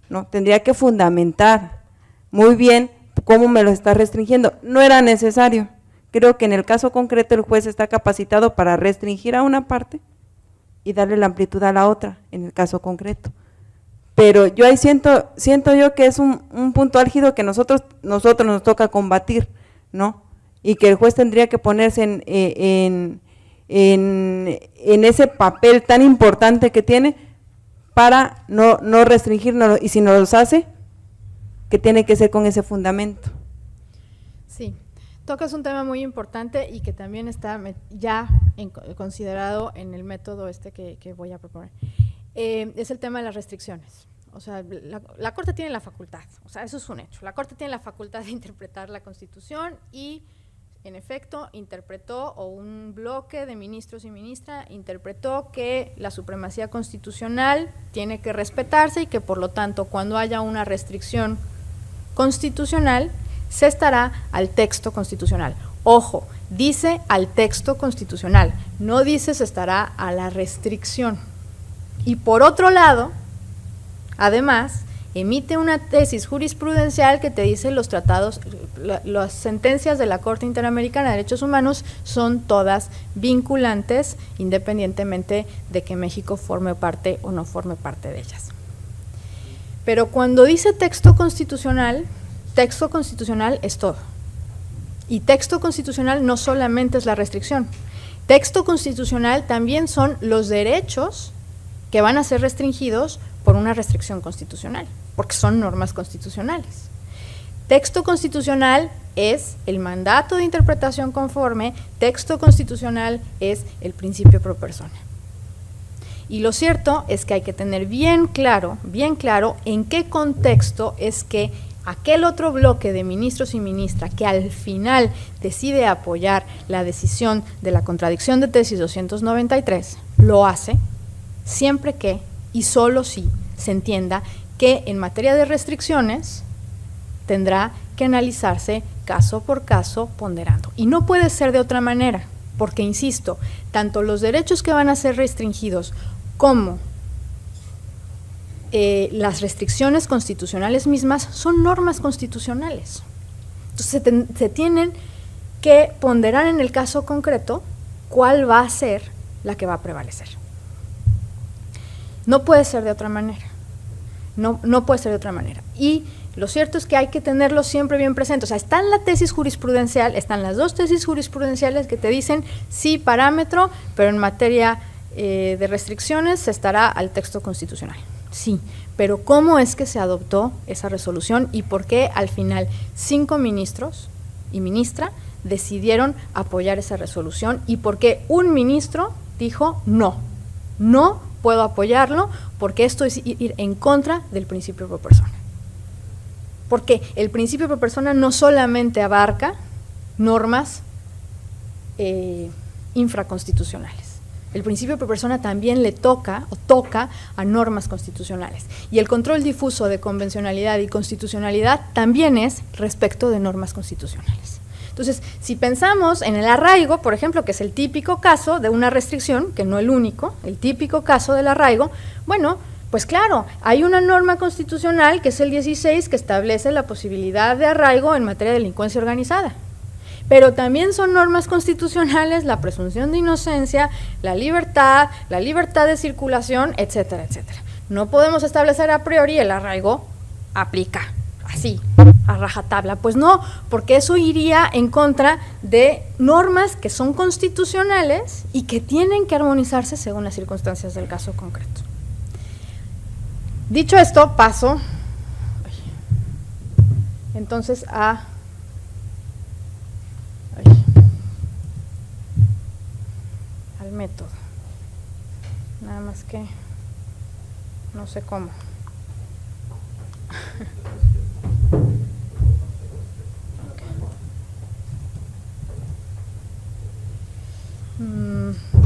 ¿no? Tendría que fundamentar muy bien cómo me lo está restringiendo. No era necesario. Creo que en el caso concreto el juez está capacitado para restringir a una parte y darle la amplitud a la otra, en el caso concreto. Pero yo ahí siento yo que es un punto álgido que nosotros nos toca combatir, ¿no? Y que el juez tendría que ponerse en ese papel tan importante que tiene para no restringirnos, y si no los hace, que tiene que ser con ese fundamento. Sí, tocas un tema muy importante y que también está ya considerado en el método que voy a proponer. Es el tema de las restricciones. O sea, la Corte tiene la facultad, o sea, eso es un hecho. La Corte tiene la facultad de interpretar la Constitución y, en efecto, interpretó, o un bloque de ministros y ministras interpretó que la supremacía constitucional tiene que respetarse y que, por lo tanto, cuando haya una restricción constitucional, se estará al texto constitucional. Ojo, dice al texto constitucional, no dice se estará a la restricción. Y por otro lado, además, emite una tesis jurisprudencial que te dice los tratados, las sentencias de la Corte Interamericana de Derechos Humanos son todas vinculantes, independientemente de que México forme parte o no forme parte de ellas. Pero cuando dice texto constitucional es todo. Y texto constitucional no solamente es la restricción. Texto constitucional también son los derechos que van a ser restringidos por una restricción constitucional, porque son normas constitucionales. Texto constitucional es el mandato de interpretación conforme, texto constitucional es el principio pro persona. Y lo cierto es que hay que tener bien claro en qué contexto es que aquel otro bloque de ministros y ministras que al final decide apoyar la decisión de la contradicción de tesis 293, lo hace siempre que y solo si se entienda que en materia de restricciones tendrá que analizarse caso por caso ponderando. Y no puede ser de otra manera, porque insisto, tanto los derechos que van a ser restringidos como las restricciones constitucionales mismas son normas constitucionales. Entonces se tienen que ponderar en el caso concreto cuál va a ser la que va a prevalecer. No puede ser de otra manera. No puede ser de otra manera. Y lo cierto es que hay que tenerlo siempre bien presente. O sea, está en la tesis jurisprudencial, están las dos tesis jurisprudenciales que te dicen sí parámetro, pero en materia de restricciones se estará al texto constitucional. Sí, pero ¿cómo es que se adoptó esa resolución y por qué al final 5 ministros y ministra decidieron apoyar esa resolución y por qué un ministro dijo no puedo apoyarlo porque esto es ir en contra del principio pro persona? Porque el principio pro persona no solamente abarca normas infraconstitucionales. El principio pro persona también le toca a normas constitucionales. Y el control difuso de convencionalidad y constitucionalidad también es respecto de normas constitucionales. Entonces, si pensamos en el arraigo, por ejemplo, que es el típico caso de una restricción, que no el único, el típico caso del arraigo, bueno, pues claro, hay una norma constitucional que es el 16 que establece la posibilidad de arraigo en materia de delincuencia organizada. Pero también son normas constitucionales la presunción de inocencia, la libertad de circulación, etcétera, etcétera. No podemos establecer a priori el arraigo aplica, así, a rajatabla. Pues no, porque eso iría en contra de normas que son constitucionales y que tienen que armonizarse según las circunstancias del caso concreto. Dicho esto, paso entonces al método, nada más que no sé cómo.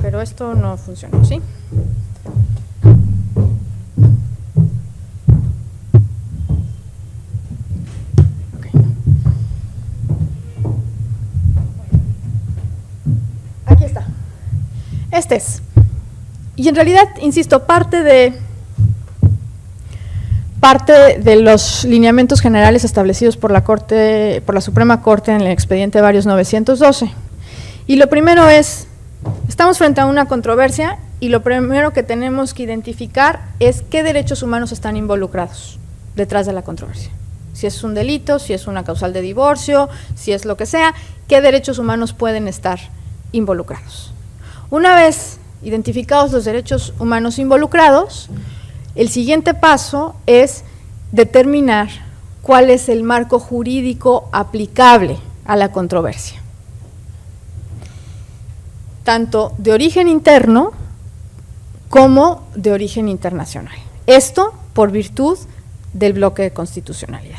Pero esto no funcionó, ¿sí? Aquí está. Este es. Y en realidad, insisto, parte de los lineamientos generales establecidos por la Corte, por la Suprema Corte en el expediente Varios 912. Y lo primero es, estamos frente a una controversia y lo primero que tenemos que identificar es qué derechos humanos están involucrados detrás de la controversia. Si es un delito, si es una causal de divorcio, si es lo que sea, qué derechos humanos pueden estar involucrados. Una vez identificados los derechos humanos involucrados, el siguiente paso es determinar cuál es el marco jurídico aplicable a la controversia, tanto de origen interno como de origen internacional. Esto por virtud del bloque de constitucionalidad,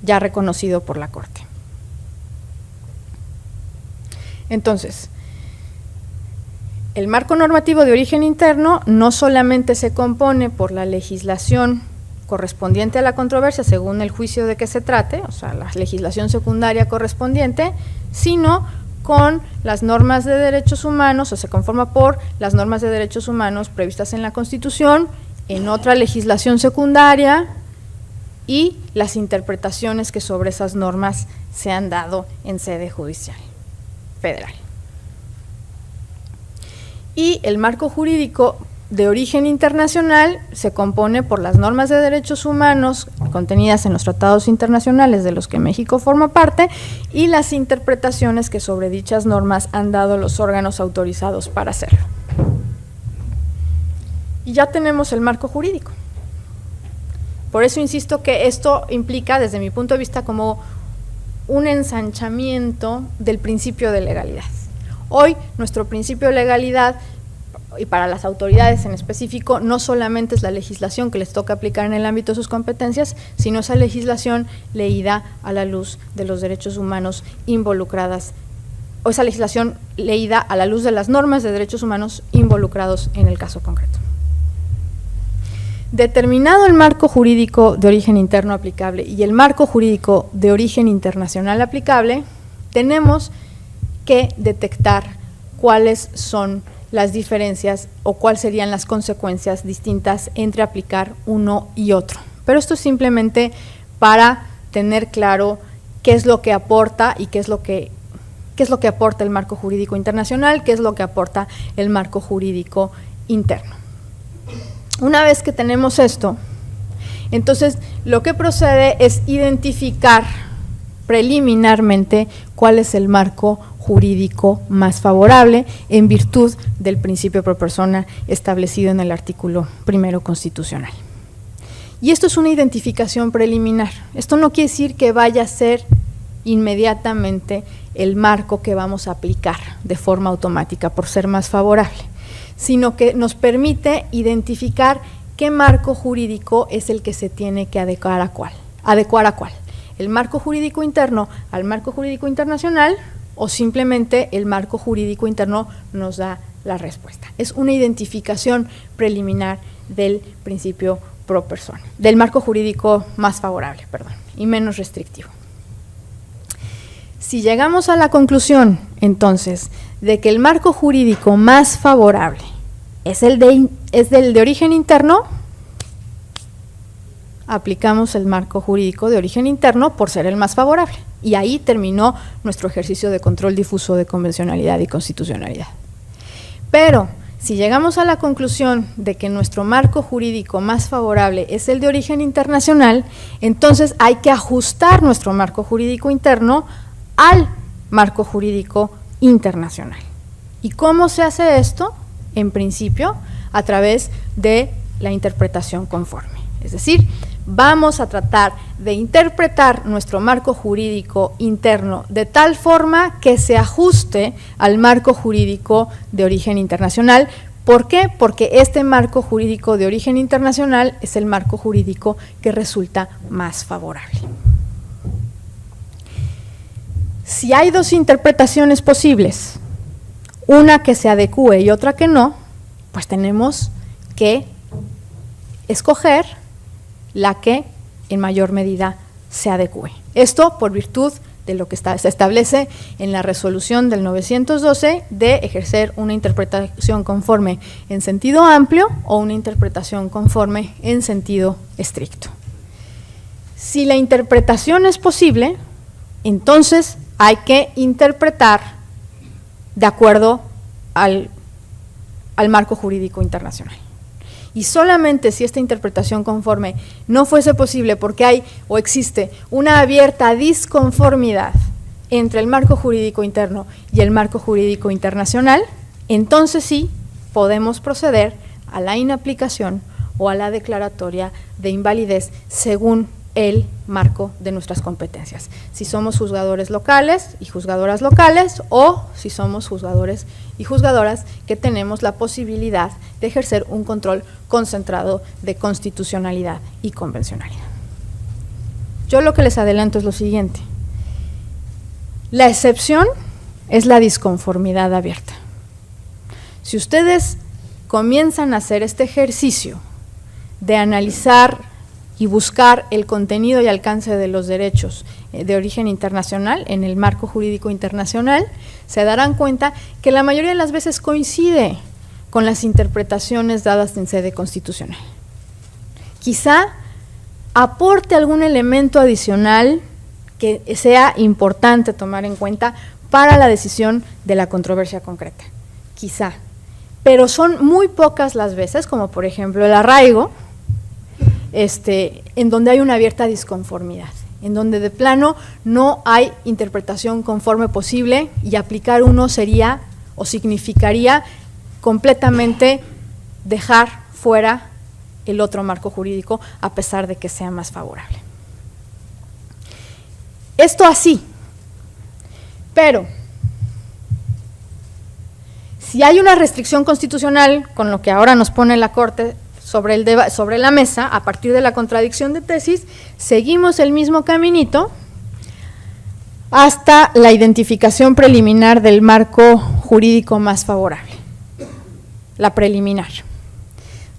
ya reconocido por la Corte. Entonces, el marco normativo de origen interno no solamente se compone por la legislación correspondiente a la controversia según el juicio de que se trate, o sea, la legislación secundaria correspondiente, sino con las normas de derechos humanos, o se conforma por las normas de derechos humanos previstas en la Constitución, en otra legislación secundaria y las interpretaciones que sobre esas normas se han dado en sede judicial federal. Y el marco jurídico de origen internacional se compone por las normas de derechos humanos contenidas en los tratados internacionales de los que México forma parte y las interpretaciones que sobre dichas normas han dado los órganos autorizados para hacerlo. Y ya tenemos el marco jurídico. Por eso insisto que esto implica, desde mi punto de vista, como un ensanchamiento del principio de legalidad. Hoy, nuestro principio de legalidad, y para las autoridades en específico, no solamente es la legislación que les toca aplicar en el ámbito de sus competencias, sino esa legislación leída a la luz de los derechos humanos involucradas, o esa legislación leída a la luz de las normas de derechos humanos involucrados en el caso concreto. Determinado el marco jurídico de origen interno aplicable y el marco jurídico de origen internacional aplicable, tenemos que detectar cuáles son las diferencias o cuáles serían las consecuencias distintas entre aplicar uno y otro. Pero esto es simplemente para tener claro qué es lo que aporta y qué es lo que qué es lo que aporta el marco jurídico internacional, qué es lo que aporta el marco jurídico interno. Una vez que tenemos esto, entonces lo que procede es identificar preliminarmente cuál es el marco jurídico más favorable en virtud del principio pro persona establecido en el artículo 1 constitucional. Y esto es una identificación preliminar. Esto no quiere decir que vaya a ser inmediatamente el marco que vamos a aplicar de forma automática por ser más favorable, sino que nos permite identificar qué marco jurídico es el que se tiene que adecuar a cuál. El marco jurídico interno al marco jurídico internacional, o simplemente el marco jurídico interno nos da la respuesta. Es una identificación preliminar del principio pro persona, del marco jurídico más favorable, y menos restrictivo. Si llegamos a la conclusión, entonces, de que el marco jurídico más favorable es el de origen interno, aplicamos el marco jurídico de origen interno por ser el más favorable. Y ahí terminó nuestro ejercicio de control difuso de convencionalidad y constitucionalidad. Pero si llegamos a la conclusión de que nuestro marco jurídico más favorable es el de origen internacional, entonces hay que ajustar nuestro marco jurídico interno al marco jurídico internacional. ¿Y cómo se hace esto? En principio, a través de la interpretación conforme. Es decir, vamos a tratar de interpretar nuestro marco jurídico interno de tal forma que se ajuste al marco jurídico de origen internacional. ¿Por qué? Porque este marco jurídico de origen internacional es el marco jurídico que resulta más favorable. Si hay dos interpretaciones posibles, una que se adecúe y otra que no, pues tenemos que escoger la que en mayor medida se adecúe. Esto por virtud de lo que se establece en la resolución del 912 de ejercer una interpretación conforme en sentido amplio o una interpretación conforme en sentido estricto. Si la interpretación es posible, entonces hay que interpretar de acuerdo al marco jurídico internacional. Y solamente si esta interpretación conforme no fuese posible porque hay o existe una abierta disconformidad entre el marco jurídico interno y el marco jurídico internacional, entonces sí podemos proceder a la inaplicación o a la declaratoria de invalidez según el marco de nuestras competencias. Si somos juzgadores locales y juzgadoras locales o si somos juzgadores y juzgadoras que tenemos la posibilidad de ejercer un control concentrado de constitucionalidad y convencionalidad. Yo lo que les adelanto es lo siguiente. La excepción es la disconformidad abierta. Si ustedes comienzan a hacer este ejercicio de analizar y buscar el contenido y alcance de los derechos de origen internacional en el marco jurídico internacional, se darán cuenta que la mayoría de las veces coincide con las interpretaciones dadas en sede constitucional. Quizá aporte algún elemento adicional que sea importante tomar en cuenta para la decisión de la controversia concreta, quizá, pero son muy pocas las veces, como por ejemplo el arraigo, en donde hay una abierta disconformidad, en donde de plano no hay interpretación conforme posible y aplicar uno sería o significaría completamente dejar fuera el otro marco jurídico a pesar de que sea más favorable. Esto así, pero si hay una restricción constitucional con lo que ahora nos pone la Corte sobre la mesa, a partir de la contradicción de tesis, seguimos el mismo caminito hasta la identificación preliminar del marco jurídico más favorable, la preliminar.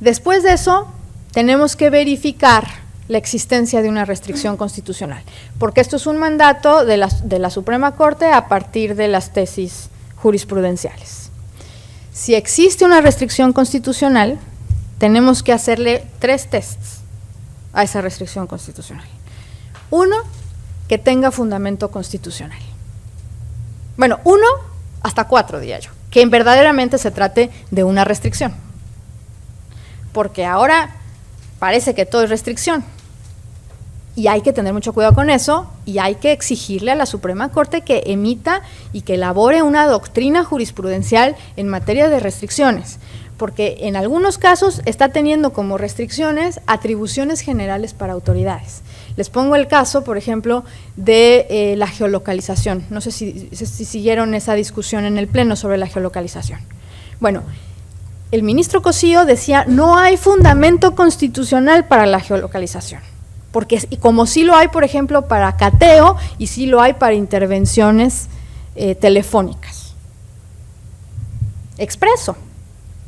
Después de eso, tenemos que verificar la existencia de una restricción constitucional, porque esto es un mandato de la Suprema Corte a partir de las tesis jurisprudenciales. Si existe una restricción constitucional, tenemos que hacerle 3 tests a esa restricción constitucional. Uno, que tenga fundamento constitucional. Bueno, 1 hasta 4, diría yo, que verdaderamente se trate de una restricción. Porque ahora parece que todo es restricción. Y hay que tener mucho cuidado con eso, y hay que exigirle a la Suprema Corte que emita y que elabore una doctrina jurisprudencial en materia de restricciones, porque en algunos casos está teniendo como restricciones atribuciones generales para autoridades. Les pongo el caso, por ejemplo, de la geolocalización. No sé si siguieron esa discusión en el Pleno sobre la geolocalización. Bueno, el ministro Cosío decía, no hay fundamento constitucional para la geolocalización. Porque, y como sí lo hay, por ejemplo, para cateo y sí lo hay para intervenciones telefónicas. Expreso.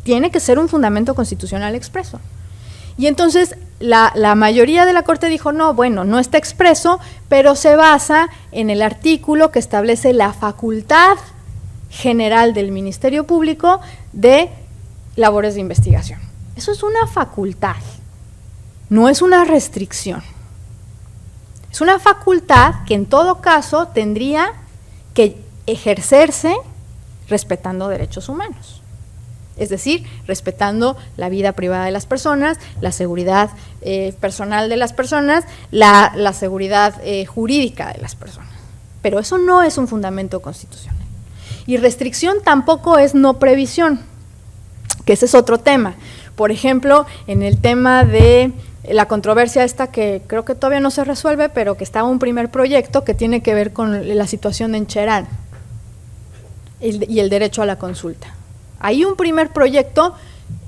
Tiene que ser un fundamento constitucional expreso. Y entonces la mayoría de la Corte dijo, no, bueno, no está expreso, pero se basa en el artículo que establece la facultad general del Ministerio Público de labores de investigación. Eso es una facultad, no es una restricción. Es una facultad que en todo caso tendría que ejercerse respetando derechos humanos. Es decir, respetando la vida privada de las personas, la seguridad personal de las personas, la seguridad jurídica de las personas. Pero eso no es un fundamento constitucional. Y restricción tampoco es no previsión, que ese es otro tema. Por ejemplo, en el tema de la controversia esta que creo que todavía no se resuelve, pero que estaba un primer proyecto que tiene que ver con la situación en Cherán y el derecho a la consulta. Hay un primer proyecto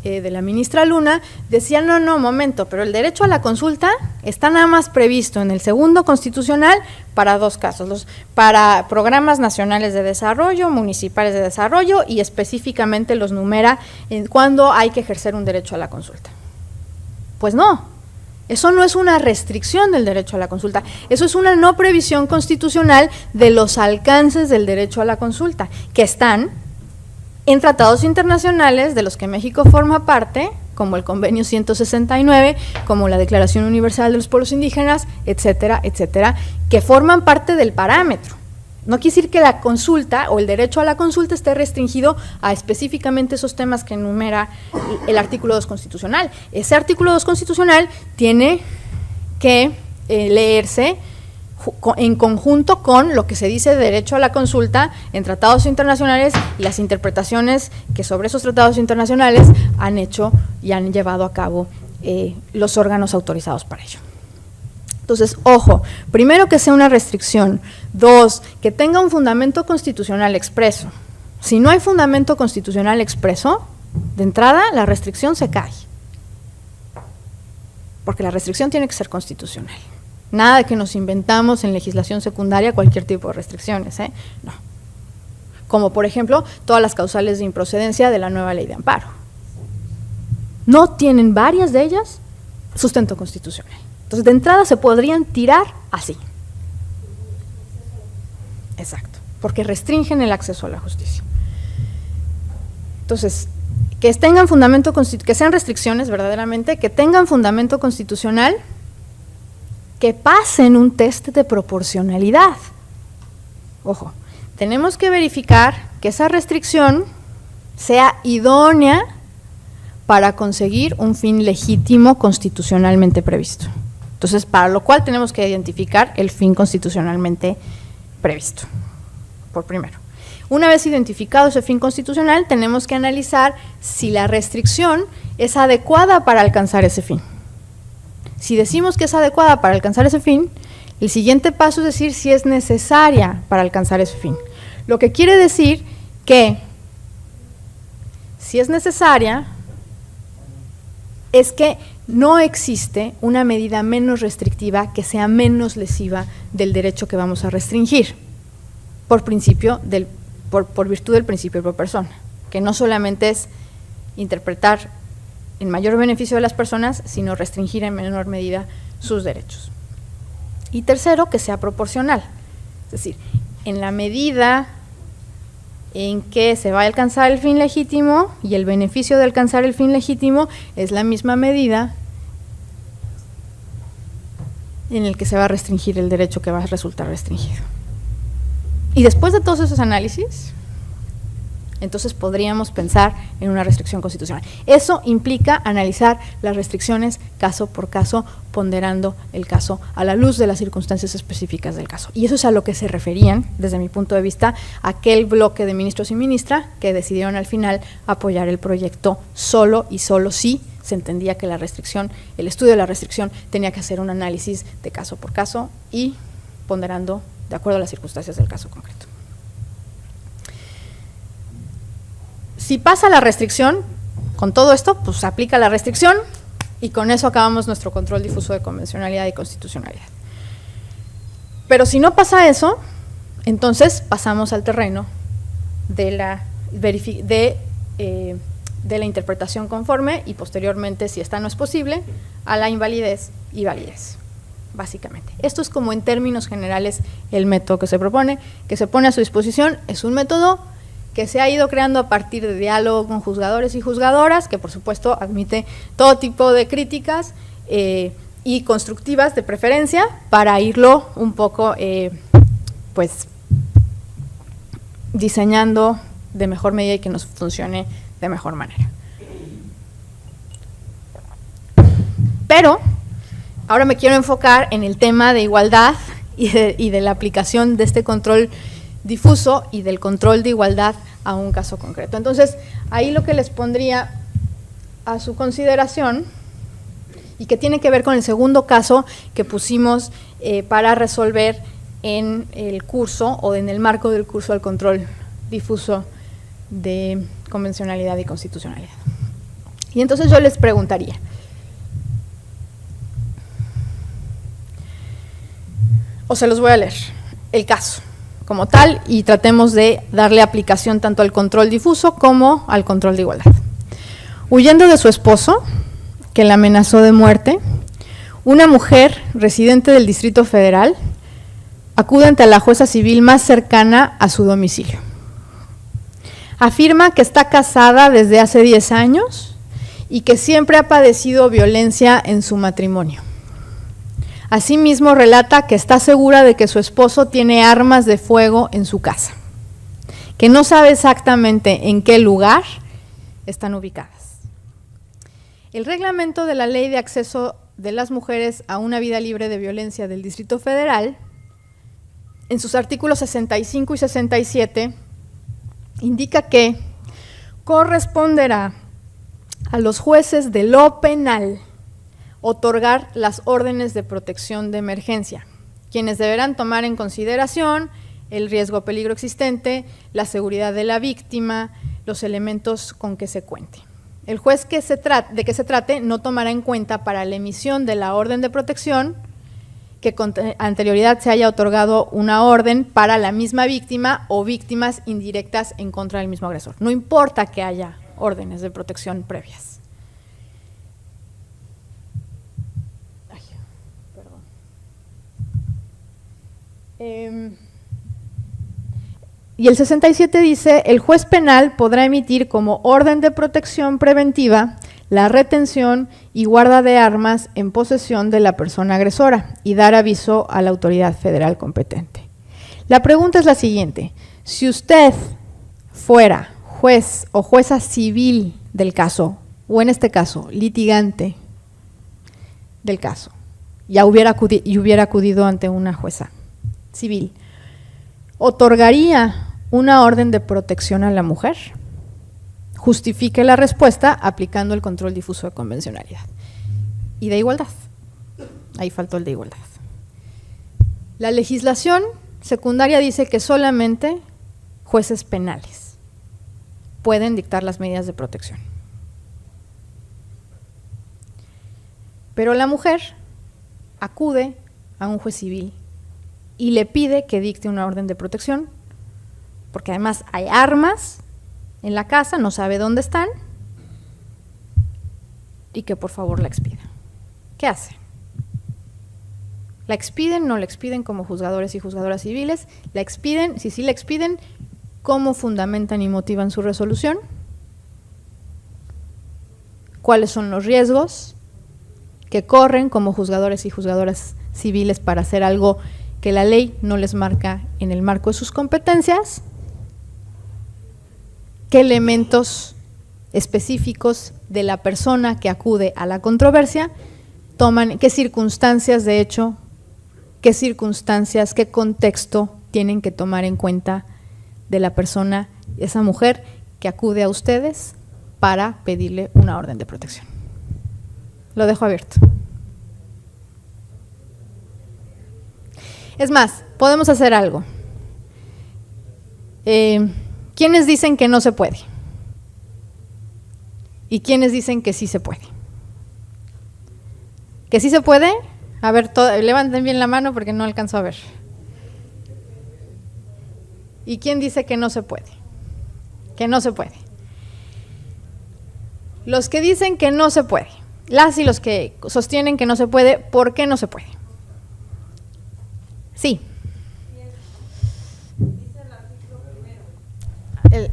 de la ministra Luna, decía, no, momento, pero el derecho a la consulta está nada más previsto en el segundo constitucional para 2 casos, para programas nacionales de desarrollo, municipales de desarrollo, y específicamente los numera en cuando hay que ejercer un derecho a la consulta. Pues no. Eso no es una restricción del derecho a la consulta, eso es una no previsión constitucional de los alcances del derecho a la consulta, que están en tratados internacionales de los que México forma parte, como el Convenio 169, como la Declaración Universal de los Pueblos Indígenas, etcétera, etcétera, que forman parte del parámetro. No quiere decir que la consulta o el derecho a la consulta esté restringido a específicamente esos temas que enumera el artículo 2 constitucional. Ese artículo 2 constitucional tiene que leerse en conjunto con lo que se dice de derecho a la consulta en tratados internacionales y las interpretaciones que sobre esos tratados internacionales han hecho y han llevado a cabo los órganos autorizados para ello. Entonces, ojo, primero que sea una restricción, 2, que tenga un fundamento constitucional expreso. Si no hay fundamento constitucional expreso, de entrada la restricción se cae, porque la restricción tiene que ser constitucional. Nada de que nos inventamos en legislación secundaria cualquier tipo de restricciones, no. Como por ejemplo, todas las causales de improcedencia de la nueva ley de amparo. No tienen varias de ellas sustento constitucional. Entonces, de entrada se podrían tirar así. Exacto, porque restringen el acceso a la justicia. Entonces, que tengan fundamento, que sean restricciones verdaderamente, que tengan fundamento constitucional, que pasen un test de proporcionalidad. Ojo, tenemos que verificar que esa restricción sea idónea para conseguir un fin legítimo constitucionalmente previsto. Entonces, para lo cual tenemos que identificar el fin constitucionalmente previsto, por primero. Una vez identificado ese fin constitucional, tenemos que analizar si la restricción es adecuada para alcanzar ese fin. Si decimos que es adecuada para alcanzar ese fin, el siguiente paso es decir si es necesaria para alcanzar ese fin. Lo que quiere decir que si es necesaria, es que no existe una medida menos restrictiva que sea menos lesiva del derecho que vamos a restringir, por virtud del principio pro persona, que no solamente es interpretar en mayor beneficio de las personas, sino restringir en menor medida sus derechos. Y tercero, que sea proporcional, es decir, en la medida en que se va a alcanzar el fin legítimo y el beneficio de alcanzar el fin legítimo es la misma medida en el que se va a restringir el derecho que va a resultar restringido. Y después de todos esos análisis, entonces podríamos pensar en una restricción constitucional. Eso implica analizar las restricciones caso por caso, ponderando el caso a la luz de las circunstancias específicas del caso. Y eso es a lo que se referían, desde mi punto de vista, aquel bloque de ministros y ministra que decidieron al final apoyar el proyecto solo y solo si se entendía que la restricción, el estudio de la restricción tenía que hacer un análisis de caso por caso y ponderando de acuerdo a las circunstancias del caso concreto. Si pasa la restricción, con todo esto, pues se aplica la restricción y con eso acabamos nuestro control difuso de convencionalidad y constitucionalidad. Pero si no pasa eso, entonces pasamos al terreno de la interpretación conforme y posteriormente, si esta no es posible, a la invalidez y validez, básicamente. Esto es como en términos generales el método que se propone, que se pone a su disposición. Es un método que se ha ido creando a partir de diálogo con juzgadores y juzgadoras, que por supuesto admite todo tipo de críticas y constructivas de preferencia para irlo un poco pues diseñando de mejor medida y que nos funcione de mejor manera. Pero ahora me quiero enfocar en el tema de igualdad y de la aplicación de este control difuso y del control de igualdad a un caso concreto. Entonces, ahí lo que les pondría a su consideración y que tiene que ver con el segundo caso que pusimos para resolver en el curso o en el marco del curso al control difuso de convencionalidad y constitucionalidad. Y entonces yo les preguntaría, o se los voy a leer, el caso como tal y tratemos de darle aplicación tanto al control difuso como al control de igualdad. Huyendo de su esposo, que la amenazó de muerte, una mujer residente del Distrito Federal acude ante la jueza civil más cercana a su domicilio. Afirma que está casada desde hace 10 años y que siempre ha padecido violencia en su matrimonio. Asimismo, relata que está segura de que su esposo tiene armas de fuego en su casa, que no sabe exactamente en qué lugar están ubicadas. El reglamento de la Ley de Acceso de las Mujeres a una Vida Libre de Violencia del Distrito Federal, en sus artículos 65 y 67, indica que corresponderá a los jueces de lo penal otorgar las órdenes de protección de emergencia, quienes deberán tomar en consideración el riesgo o peligro existente, la seguridad de la víctima, los elementos con que se cuente. El juez de que se trate no tomará en cuenta para la emisión de la orden de protección que con anterioridad se haya otorgado una orden para la misma víctima o víctimas indirectas en contra del mismo agresor. No importa que haya órdenes de protección previas. Y el 67 dice, el juez penal podrá emitir como orden de protección preventiva la retención y guarda de armas en posesión de la persona agresora y dar aviso a la autoridad federal competente. La pregunta es la siguiente: si usted fuera juez o jueza civil del caso, o en este caso, litigante del caso, ya hubiera acudido ante una jueza civil, ¿otorgaría una orden de protección a la mujer? Justifique la respuesta aplicando el control difuso de convencionalidad y de igualdad. Ahí faltó el de igualdad. La legislación secundaria dice que solamente jueces penales pueden dictar las medidas de protección. Pero la mujer acude a un juez civil y le pide que dicte una orden de protección, porque además hay armas en la casa, no sabe dónde están, y que por favor la expida. ¿Qué hace? ¿La expiden? ¿No la expiden como juzgadores y juzgadoras civiles? ¿La expiden? Si sí la expiden, ¿cómo fundamentan y motivan su resolución? ¿Cuáles son los riesgos que corren como juzgadores y juzgadoras civiles para hacer algo que la ley no les marca en el marco de sus competencias, qué elementos específicos de la persona que acude a la controversia toman, qué circunstancias de hecho, qué circunstancias, qué contexto tienen que tomar en cuenta de la persona, esa mujer que acude a ustedes para pedirle una orden de protección. Lo dejo abierto. Es más, podemos hacer algo. ¿Quiénes dicen que no se puede? ¿Y quiénes dicen que sí se puede? ¿Que sí se puede? A ver, levanten bien la mano porque no alcanzo a ver. ¿Y quién dice que no se puede? Que no se puede. Los que dicen que no se puede, las y los que sostienen que no se puede, ¿por qué no se puede? Sí.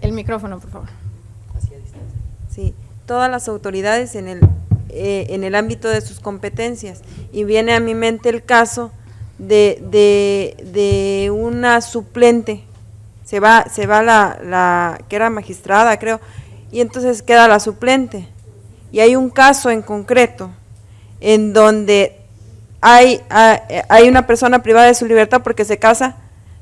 El micrófono, por favor. Sí, todas las autoridades en el ámbito de sus competencias. Y viene a mi mente el caso de una suplente. Se va la que era magistrada, creo, y entonces queda la suplente. Y hay un caso en concreto en donde hay una persona privada de su libertad porque se casa,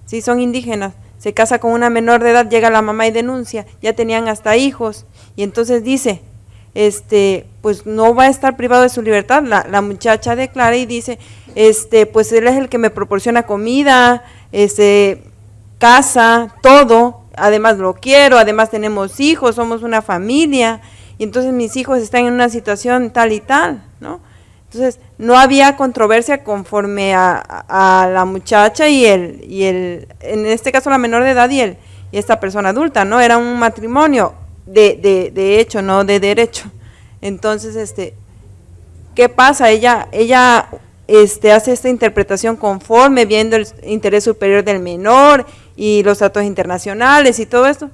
sí, son indígenas, se casa con una menor de edad, llega la mamá y denuncia, ya tenían hasta hijos, y entonces dice, pues no va a estar privado de su libertad. La muchacha declara y dice, pues él es el que me proporciona comida, casa, todo, además lo quiero, además tenemos hijos, somos una familia, y entonces mis hijos están en una situación tal y tal, ¿no? Entonces, no había controversia conforme a la muchacha y en este caso la menor de edad y esta persona adulta, ¿no? Era un matrimonio de hecho, no de derecho. Entonces, ¿qué pasa? Ella hace esta interpretación conforme, viendo el interés superior del menor y los tratados internacionales y todo esto.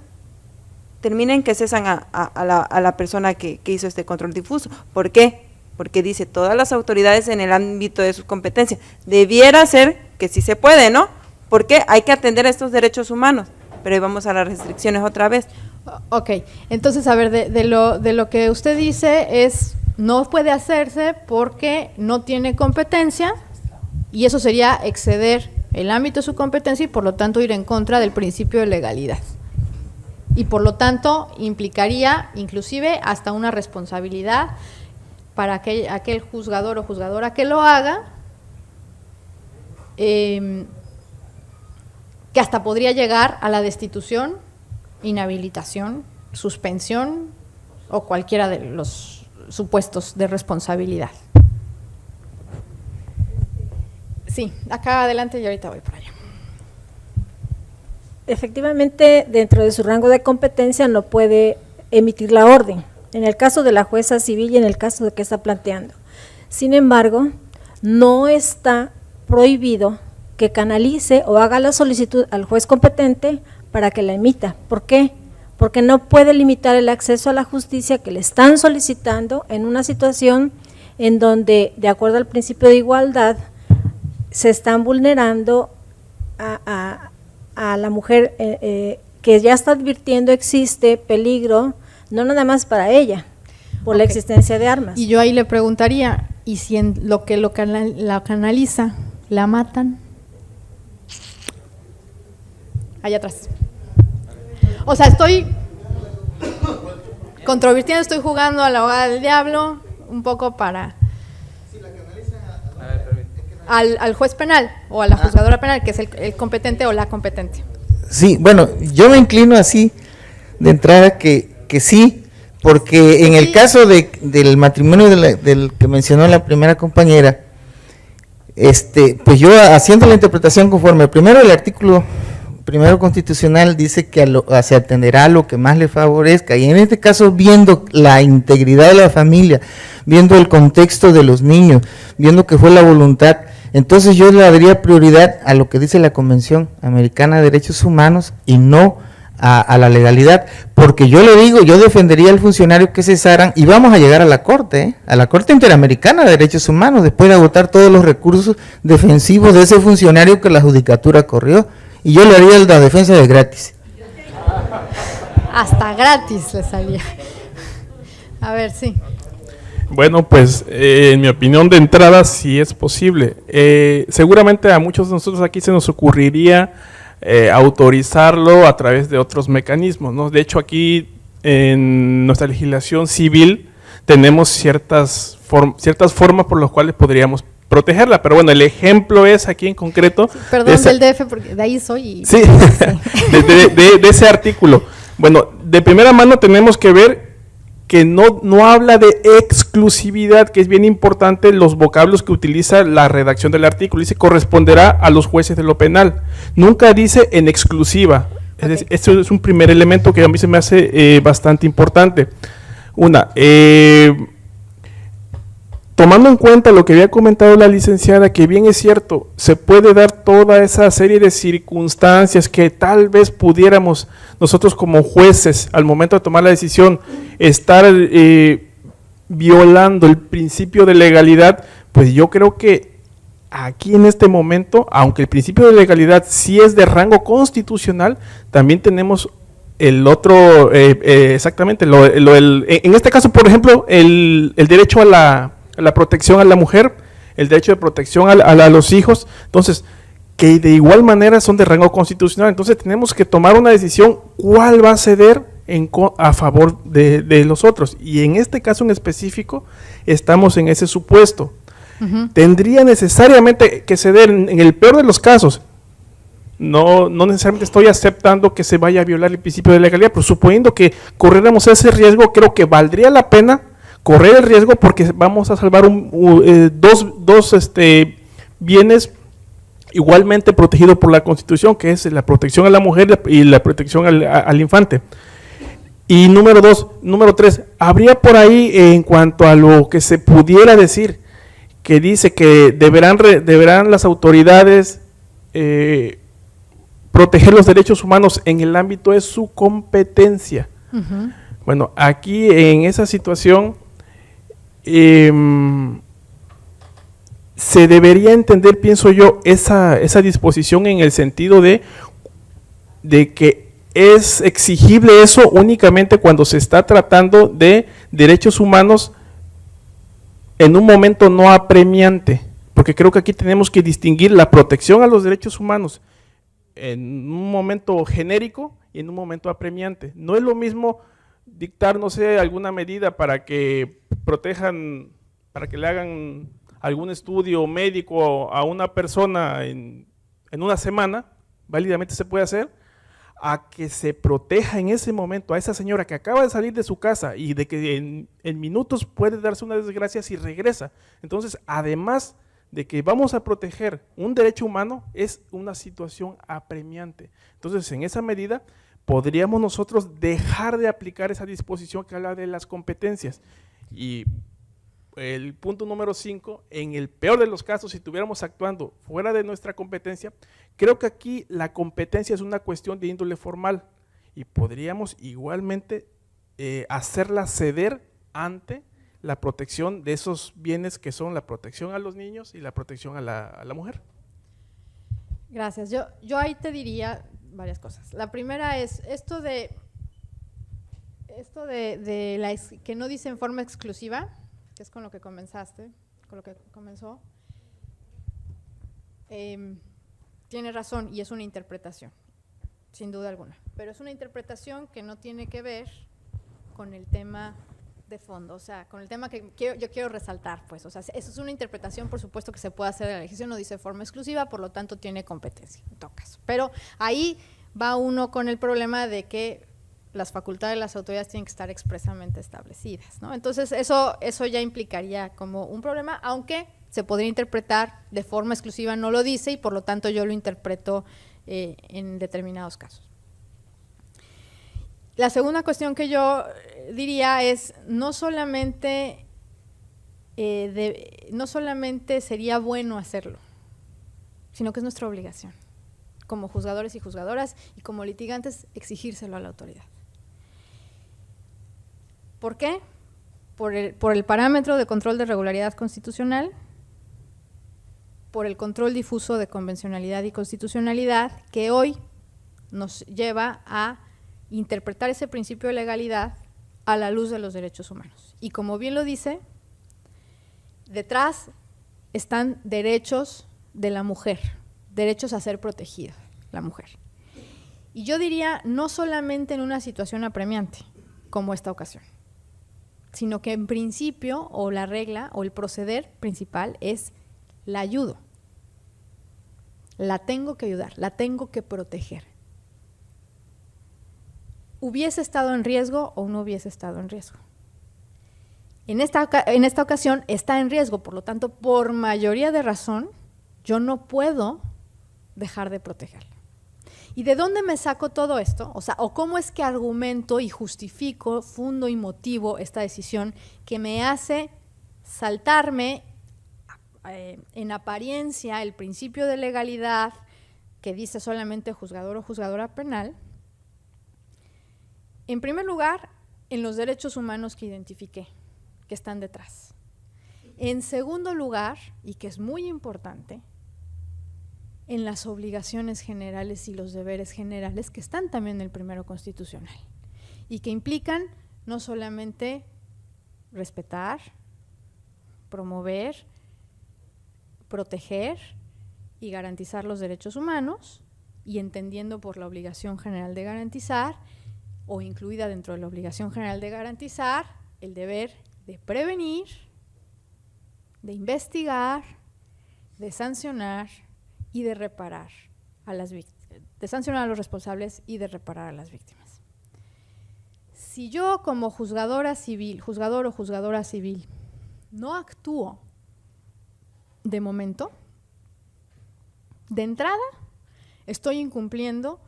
Termina en que cesan a la persona que hizo este control difuso. ¿Por qué? Porque dice, todas las autoridades en el ámbito de sus competencias, debiera ser que sí se puede, ¿no? Porque hay que atender a estos derechos humanos, pero ahí vamos a las restricciones otra vez. Ok, entonces, a ver, de lo que usted dice es, no puede hacerse porque no tiene competencia, y eso sería exceder el ámbito de su competencia y por lo tanto ir en contra del principio de legalidad. Y por lo tanto implicaría inclusive hasta una responsabilidad para aquel juzgador o juzgadora que lo haga, que hasta podría llegar a la destitución, inhabilitación, suspensión o cualquiera de los supuestos de responsabilidad. Sí, acá adelante y ahorita voy por allá. Efectivamente, dentro de su rango de competencia no puede emitir la orden, en el caso de la jueza civil y en el caso de que está planteando. Sin embargo, no está prohibido que canalice o haga la solicitud al juez competente para que la emita. ¿Por qué? Porque no puede limitar el acceso a la justicia que le están solicitando en una situación en donde, de acuerdo al principio de igualdad, se están vulnerando a la mujer que ya está advirtiendo existe peligro, no nada más para ella, por la existencia de armas. Y yo ahí le preguntaría, ¿y si en lo que la canaliza, la matan? Allá atrás. O sea, estoy controvirtiendo, estoy jugando a la abogada del diablo, un poco para… Al juez penal o a la juzgadora penal, que es el competente o la competente. Sí, bueno, yo me inclino así de entrada que sí, porque en el caso del matrimonio del que mencionó la primera compañera, pues yo haciendo la interpretación conforme, primero el artículo primero constitucional dice que se atenderá a lo que más le favorezca, y en este caso viendo la integridad de la familia, viendo el contexto de los niños, viendo que fue la voluntad, entonces yo le daría prioridad a lo que dice la Convención Americana de Derechos Humanos y no a la legalidad, porque yo le digo, yo defendería al funcionario que cesaran y vamos a llegar a la Corte Interamericana de Derechos Humanos, después de agotar todos los recursos defensivos de ese funcionario que la judicatura corrió, y yo le haría la defensa de gratis. Hasta gratis le salía. A ver, sí. Bueno, pues en mi opinión de entrada sí es posible. Seguramente a muchos de nosotros aquí se nos ocurriría autorizarlo a través de otros mecanismos, ¿no? De hecho, aquí en nuestra legislación civil tenemos ciertas formas por las cuales podríamos protegerla, pero bueno, el ejemplo es aquí en concreto. Sí, perdón, del DF, porque de ahí soy. Y sí, de ese artículo. Bueno, de primera mano tenemos que ver que no habla de exclusividad, que es bien importante los vocablos que utiliza la redacción del artículo. Dice corresponderá a los jueces de lo penal. Nunca dice en exclusiva. Okay. Esto es un primer elemento que a mí se me hace bastante importante. Tomando en cuenta lo que había comentado la licenciada, que bien es cierto, se puede dar toda esa serie de circunstancias que tal vez pudiéramos nosotros como jueces, al momento de tomar la decisión, estar violando el principio de legalidad, pues yo creo que aquí en este momento, aunque el principio de legalidad sí es de rango constitucional, también tenemos el otro, exactamente, en este caso, por ejemplo, el derecho a la protección a la mujer, el derecho de protección a los hijos, entonces, que de igual manera son de rango constitucional. Entonces tenemos que tomar una decisión cuál va a ceder a favor de los otros, y en este caso en específico estamos en ese supuesto. Tendría necesariamente que ceder en el peor de los casos. No necesariamente estoy aceptando que se vaya a violar el principio de legalidad, pero suponiendo que corriéramos ese riesgo, creo que valdría la pena correr el riesgo, porque vamos a salvar dos bienes igualmente protegidos por la Constitución, que es la protección a la mujer y la protección al infante. Y número 3, habría por ahí, en cuanto a lo que se pudiera decir, que dice que deberán las autoridades proteger los derechos humanos en el ámbito de su competencia. Bueno, aquí en esa situación se debería entender, pienso yo, esa disposición en el sentido de que es exigible eso únicamente cuando se está tratando de derechos humanos en un momento no apremiante, porque creo que aquí tenemos que distinguir la protección a los derechos humanos en un momento genérico y en un momento apremiante. No es lo mismo dictar, no sé, alguna medida para que protejan, para que le hagan algún estudio médico a una persona en una semana, válidamente se puede hacer, a que se proteja en ese momento a esa señora que acaba de salir de su casa y de que en minutos puede darse una desgracia si regresa. Entonces, además de que vamos a proteger un derecho humano, es una situación apremiante. Entonces, en esa medida, podríamos nosotros dejar de aplicar esa disposición que habla de las competencias. Y el punto número 5, en el peor de los casos, si estuviéramos actuando fuera de nuestra competencia, creo que aquí la competencia es una cuestión de índole formal y podríamos igualmente hacerla ceder ante la protección de esos bienes que son la protección a los niños y la protección a la mujer. Gracias. Yo ahí te diría varias cosas. La primera es esto de que no dice en forma exclusiva, que es con lo que comenzaste, con lo que comenzó. Tiene razón y es una interpretación, sin duda alguna, pero es una interpretación que no tiene que ver con el tema de fondo, o sea, con el tema que yo quiero resaltar, pues, o sea, eso es una interpretación, por supuesto, que se puede hacer de la legislación, no dice forma exclusiva, por lo tanto tiene competencia, en todo caso. Pero ahí va uno con el problema de que las facultades de las autoridades tienen que estar expresamente establecidas, ¿no? Entonces, eso ya implicaría como un problema, aunque se podría interpretar de forma exclusiva, no lo dice, y por lo tanto yo lo interpreto en determinados casos. La segunda cuestión que yo diría es, no solamente sería bueno hacerlo, sino que es nuestra obligación. como juzgadores y juzgadoras y como litigantes, exigírselo a la autoridad. ¿Por qué? Por el parámetro de control de regularidad constitucional, por el control difuso de convencionalidad y constitucionalidad, que hoy nos lleva a interpretar ese principio de legalidad a la luz de los derechos humanos. Y como bien lo dice, detrás están derechos de la mujer, derechos a ser protegida, la mujer. Y yo diría, no solamente en una situación apremiante, como esta ocasión, sino que en principio, o la regla, o el proceder principal es la ayudo. La tengo que ayudar, la tengo que proteger. ¿Hubiese estado en riesgo o no hubiese estado en riesgo? En esta ocasión está en riesgo, por lo tanto, por mayoría de razón, yo no puedo dejar de protegerla. ¿Y de dónde me saco todo esto? O sea, ¿o cómo es que argumento y justifico, fundo y motivo esta decisión que me hace saltarme en apariencia el principio de legalidad que dice solamente juzgador o juzgadora penal? En primer lugar, en los derechos humanos que identifiqué, que están detrás. En segundo lugar, y que es muy importante, en las obligaciones generales y los deberes generales que están también en el primero constitucional y que implican no solamente respetar, promover, proteger y garantizar los derechos humanos, y entendiendo por la obligación general de garantizar, o incluida dentro de la obligación general de garantizar, el deber de prevenir, de investigar, de sancionar y de reparar a las víctimas, de sancionar a los responsables y de reparar a las víctimas. Si yo como juzgadora civil, juzgador o juzgadora civil, no actúo de momento, de entrada estoy incumpliendo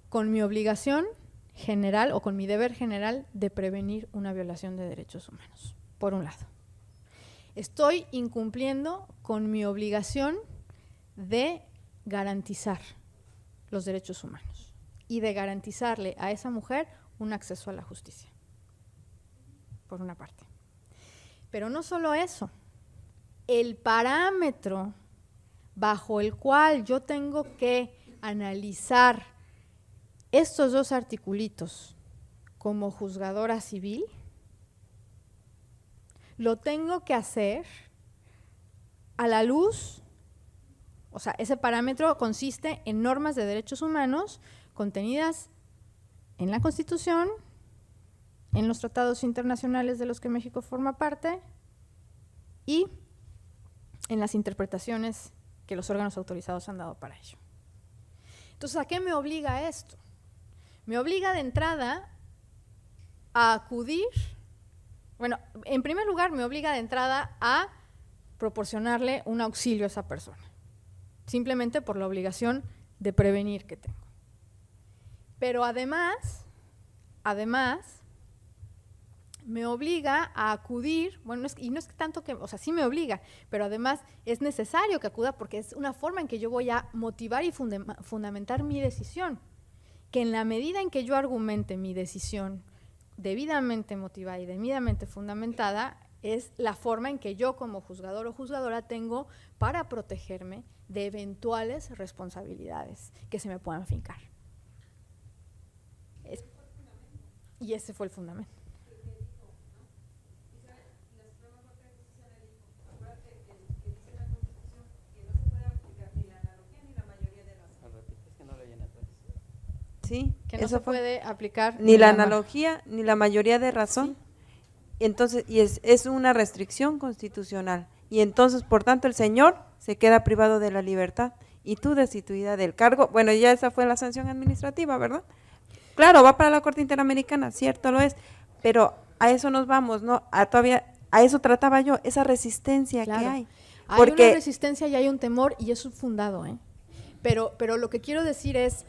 con mi obligación general o con mi deber general de prevenir una violación de derechos humanos, por un lado. Estoy incumpliendo con mi obligación de garantizar los derechos humanos y de garantizarle a esa mujer un acceso a la justicia, por una parte. Pero no solo eso, el parámetro bajo el cual yo tengo que analizar estos dos articulitos como juzgadora civil, lo tengo que hacer a la luz, o sea, ese parámetro consiste en normas de derechos humanos contenidas en la Constitución, en los tratados internacionales de los que México forma parte y en las interpretaciones que los órganos autorizados han dado para ello. Entonces, ¿a qué me obliga esto? Me obliga de entrada a acudir, bueno, en primer lugar me obliga de entrada a proporcionarle un auxilio a esa persona, simplemente por la obligación de prevenir que tengo. Pero además, me obliga a acudir, bueno, y no es tanto que, o sea, sí me obliga, pero además es necesario que acuda porque es una forma en que yo voy a motivar y fundamentar mi decisión, que en la medida en que yo argumente mi decisión debidamente motivada y debidamente fundamentada, es la forma en que yo como juzgador o juzgadora tengo para protegerme de eventuales responsabilidades que se me puedan fincar. Y ese fue el fundamento. Sí, Que no se puede aplicar ni la analogía ni la mayoría de razón. Sí. Entonces, y es una restricción constitucional. Y entonces, por tanto, el señor se queda privado de la libertad y tú destituida del cargo. Bueno, ya esa fue la sanción administrativa, ¿verdad? Claro, va para la Corte Interamericana, cierto lo es, pero a eso nos vamos, ¿no? A eso trataba yo, esa resistencia que hay. Porque hay una resistencia y hay un temor y eso es fundado, ¿eh? Pero lo que quiero decir es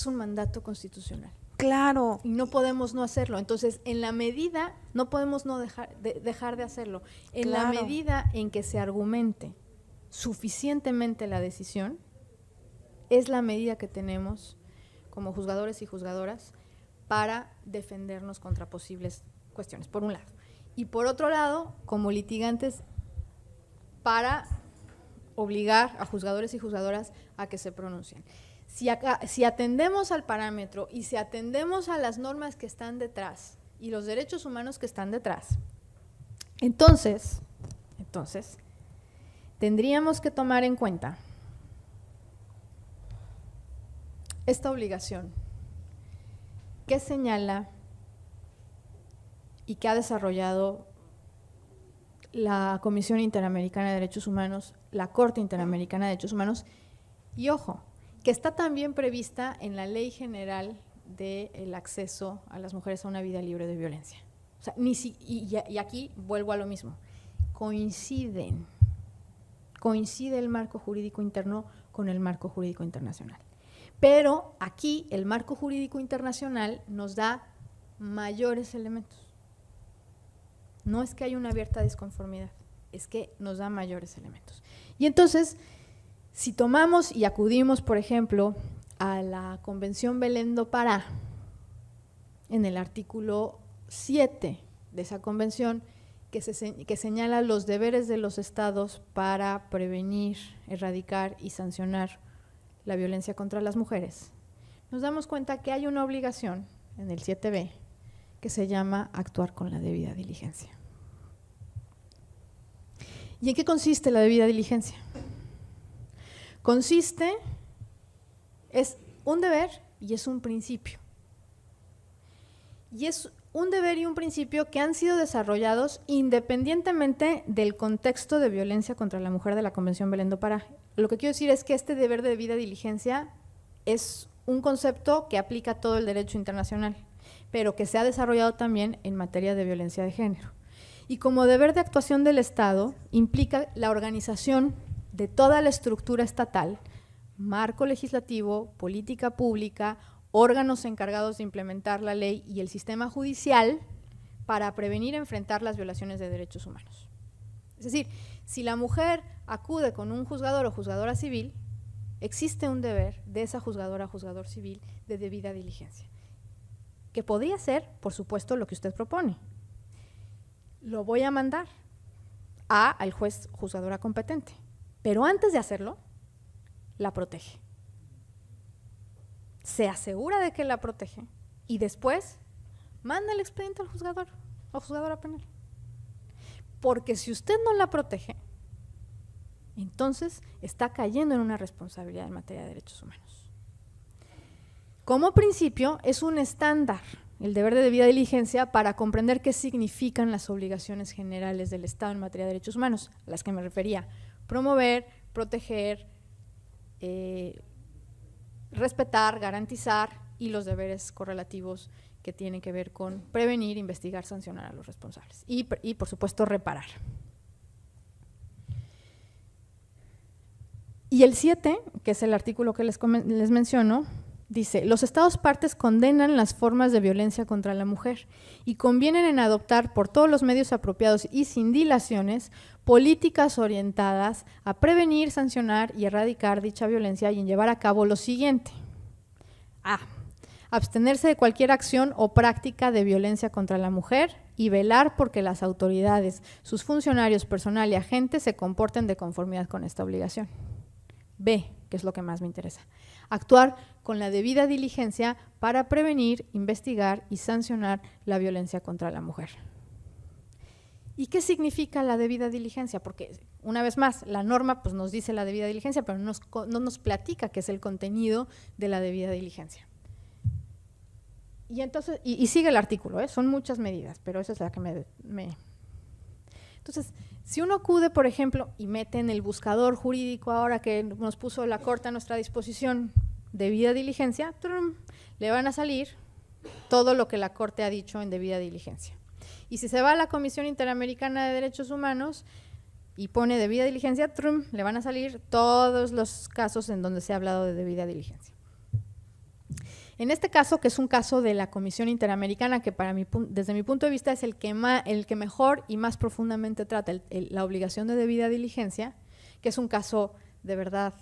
un mandato constitucional. Claro. Y no podemos no hacerlo. Entonces, en la medida, no podemos no dejar de hacerlo. En la medida en que se argumente suficientemente la decisión, es la medida que tenemos como juzgadores y juzgadoras para defendernos contra posibles cuestiones, por un lado. Y por otro lado, como litigantes, para obligar a juzgadores y juzgadoras a que se pronuncien. Si atendemos al parámetro y si atendemos a las normas que están detrás y los derechos humanos que están detrás, entonces tendríamos que tomar en cuenta esta obligación que señala y que ha desarrollado la Comisión Interamericana de Derechos Humanos, la Corte Interamericana de Derechos Humanos, y ojo, que está también prevista en la Ley General del Acceso a las Mujeres a una Vida Libre de Violencia. O sea, y aquí vuelvo a lo mismo, coincide el marco jurídico interno con el marco jurídico internacional. Pero aquí el marco jurídico internacional nos da mayores elementos. No es que haya una abierta disconformidad, es que nos da mayores elementos. Y entonces, si tomamos y acudimos, por ejemplo, a la Convención Belén do Pará, en el artículo 7 de esa convención, que señala los deberes de los estados para prevenir, erradicar y sancionar la violencia contra las mujeres, nos damos cuenta que hay una obligación en el 7b que se llama actuar con la debida diligencia. ¿Y en qué consiste la debida diligencia? Es un deber y es un principio. Y es un deber y un principio que han sido desarrollados independientemente del contexto de violencia contra la mujer de la Convención Belén do Pará. Lo que quiero decir es que este deber de debida diligencia es un concepto que aplica a todo el derecho internacional, pero que se ha desarrollado también en materia de violencia de género. Y como deber de actuación del Estado implica la organización de toda la estructura estatal, marco legislativo, política pública, órganos encargados de implementar la ley y el sistema judicial para prevenir y enfrentar las violaciones de derechos humanos. Es decir, si la mujer acude con un juzgador o juzgadora civil, existe un deber de esa juzgadora o juzgador civil de debida diligencia, que podría ser, por supuesto, lo que usted propone. Lo voy a mandar al juez juzgadora competente, pero antes de hacerlo, la protege. Se asegura de que la protege y después manda el expediente al juzgador o juzgadora penal. Porque si usted no la protege, entonces está cayendo en una responsabilidad en materia de derechos humanos. Como principio, es un estándar el deber de debida diligencia para comprender qué significan las obligaciones generales del Estado en materia de derechos humanos, a las que me refería: promover, proteger, respetar, garantizar, y los deberes correlativos que tienen que ver con prevenir, investigar, sancionar a los responsables y por supuesto, reparar. Y el 7, que es el artículo que les menciono, dice: los estados partes condenan las formas de violencia contra la mujer y convienen en adoptar por todos los medios apropiados y sin dilaciones políticas orientadas a prevenir, sancionar y erradicar dicha violencia y en llevar a cabo lo siguiente. A. Abstenerse de cualquier acción o práctica de violencia contra la mujer y velar porque las autoridades, sus funcionarios, personal y agentes se comporten de conformidad con esta obligación. B, que es lo que más me interesa: actuar con la debida diligencia para prevenir, investigar y sancionar la violencia contra la mujer. ¿Y qué significa la debida diligencia? Porque, una vez más, la norma pues, nos dice la debida diligencia, pero no nos platica qué es el contenido de la debida diligencia. Y entonces, y sigue el artículo, son muchas medidas, pero esa es la que me… Entonces, si uno acude, por ejemplo, y mete en el buscador jurídico ahora que nos puso la Corte a nuestra disposición debida diligencia, ¡trum!, le van a salir todo lo que la Corte ha dicho en debida diligencia. Y si se va a la Comisión Interamericana de Derechos Humanos y pone debida diligencia, ¡trum!, le van a salir todos los casos en donde se ha hablado de debida diligencia. En este caso, que es un caso de la Comisión Interamericana, que desde mi punto de vista es el que mejor y más profundamente trata la obligación de debida diligencia, que es un caso de verdad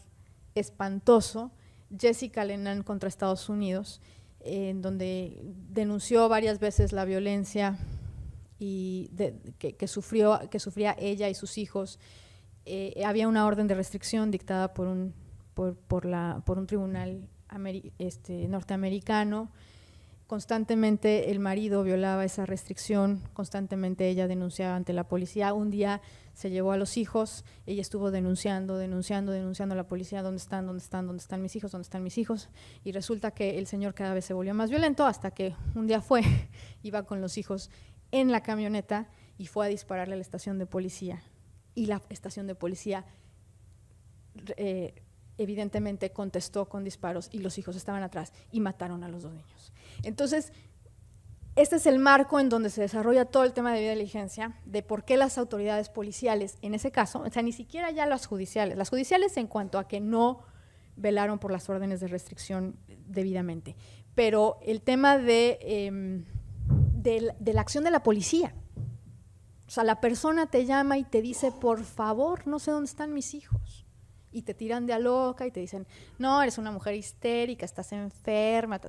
espantoso, Jessica Lennon contra Estados Unidos, en donde denunció varias veces la violencia que sufría ella y sus hijos. Había una orden de restricción dictada por un tribunal norteamericano. Constantemente el marido violaba esa restricción, constantemente ella denunciaba ante la policía. Un día se llevó a los hijos, ella estuvo denunciando a la policía: ¿dónde están mis hijos? ¿Dónde están mis hijos? Y resulta que el señor cada vez se volvió más violento, hasta que un día iba con los hijos en la camioneta y fue a dispararle a la estación de policía. Y la estación de policía evidentemente contestó con disparos, y los hijos estaban atrás y mataron a los 2 niños. Entonces, este es el marco en donde se desarrolla todo el tema de debida diligencia, de por qué las autoridades policiales, en ese caso, o sea, ni siquiera ya las judiciales en cuanto a que no velaron por las órdenes de restricción debidamente, pero el tema de la acción de la policía. O sea, la persona te llama y te dice: por favor, no sé dónde están mis hijos. Y te tiran de a loca y te dicen: no, eres una mujer histérica, estás enferma,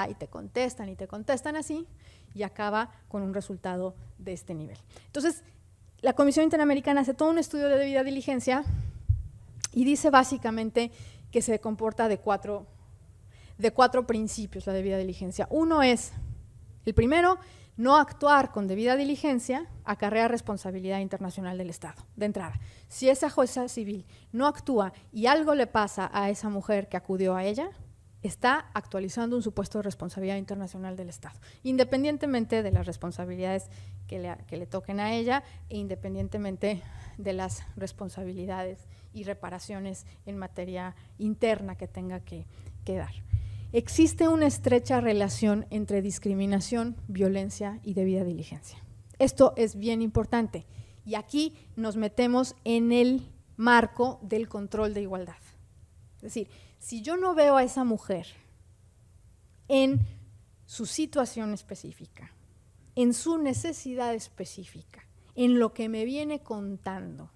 y te contestan así, y acaba con un resultado de este nivel. Entonces, la Comisión Interamericana hace todo un estudio de debida diligencia y dice básicamente que se comporta de cuatro principios la debida diligencia. Uno es, el primero, no actuar con debida diligencia acarrea responsabilidad internacional del Estado, de entrada. Si esa jueza civil no actúa y algo le pasa a esa mujer que acudió a ella, está actualizando un supuesto de responsabilidad internacional del Estado, independientemente de las responsabilidades que le toquen a ella e independientemente de las responsabilidades y reparaciones en materia interna que tenga que dar. Existe una estrecha relación entre discriminación, violencia y debida diligencia. Esto es bien importante, y aquí nos metemos en el marco del control de igualdad. Es decir, si yo no veo a esa mujer en su situación específica, en su necesidad específica, en lo que me viene contando,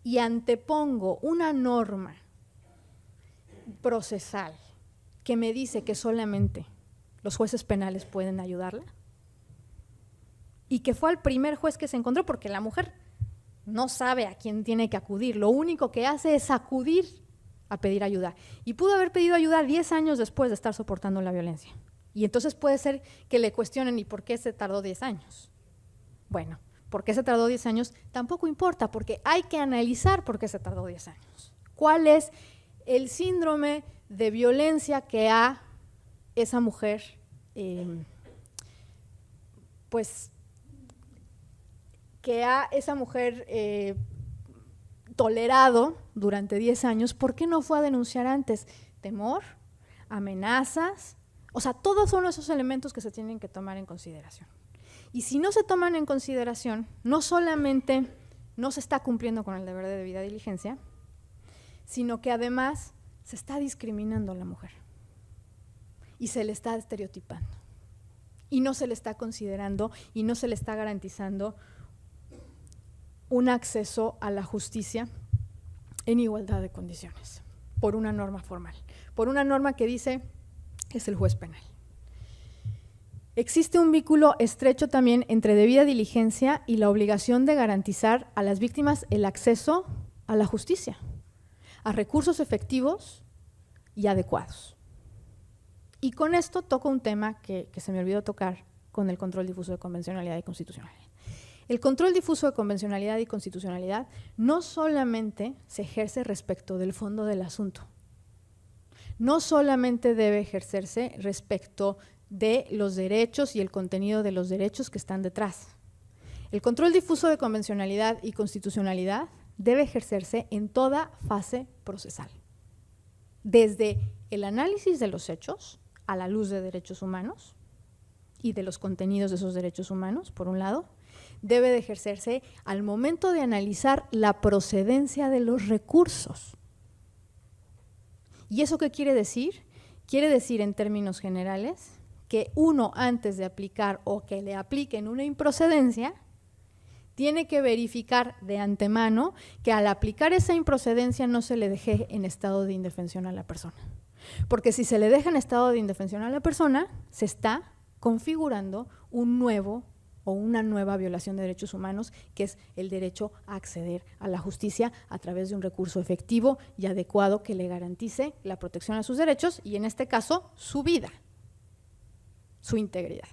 y antepongo una norma procesal que me dice que solamente los jueces penales pueden ayudarla, y que fue al primer juez que se encontró, porque la mujer no sabe a quién tiene que acudir, lo único que hace es acudir a pedir ayuda, y pudo haber pedido ayuda 10 años después de estar soportando la violencia, y entonces puede ser que le cuestionen: ¿y por qué se tardó 10 años? Bueno, ¿por qué se tardó 10 años? Tampoco importa, porque hay que analizar por qué se tardó 10 años. ¿Cuál es el síndrome de violencia que a esa mujer tolerado durante 10 años? ¿Por qué no fue a denunciar antes? ¿Temor? ¿Amenazas? O sea, todos son esos elementos que se tienen que tomar en consideración. Y si no se toman en consideración, no solamente no se está cumpliendo con el deber de debida diligencia, sino que además se está discriminando a la mujer y se le está estereotipando y no se le está considerando y no se le está garantizando un acceso a la justicia en igualdad de condiciones por una norma formal, por una norma que dice es el juez penal. Existe un vínculo estrecho también entre debida diligencia y la obligación de garantizar a las víctimas el acceso a la justicia, a recursos efectivos y adecuados. Y con esto toco un tema que se me olvidó tocar con el control difuso de convencionalidad y constitucionalidad. El control difuso de convencionalidad y constitucionalidad no solamente se ejerce respecto del fondo del asunto, no solamente debe ejercerse respecto de los derechos y el contenido de los derechos que están detrás. El control difuso de convencionalidad y constitucionalidad debe ejercerse en toda fase procesal, desde el análisis de los hechos a la luz de derechos humanos y de los contenidos de esos derechos humanos, por un lado, debe de ejercerse al momento de analizar la procedencia de los recursos. ¿Y eso qué quiere decir? Quiere decir, en términos generales, que uno, antes de aplicar o que le apliquen una improcedencia, tiene que verificar de antemano que al aplicar esa improcedencia no se le deje en estado de indefensión a la persona. Porque si se le deja en estado de indefensión a la persona, se está configurando un nuevo o una nueva violación de derechos humanos, que es el derecho a acceder a la justicia a través de un recurso efectivo y adecuado que le garantice la protección a sus derechos y, en este caso, su vida, su integridad.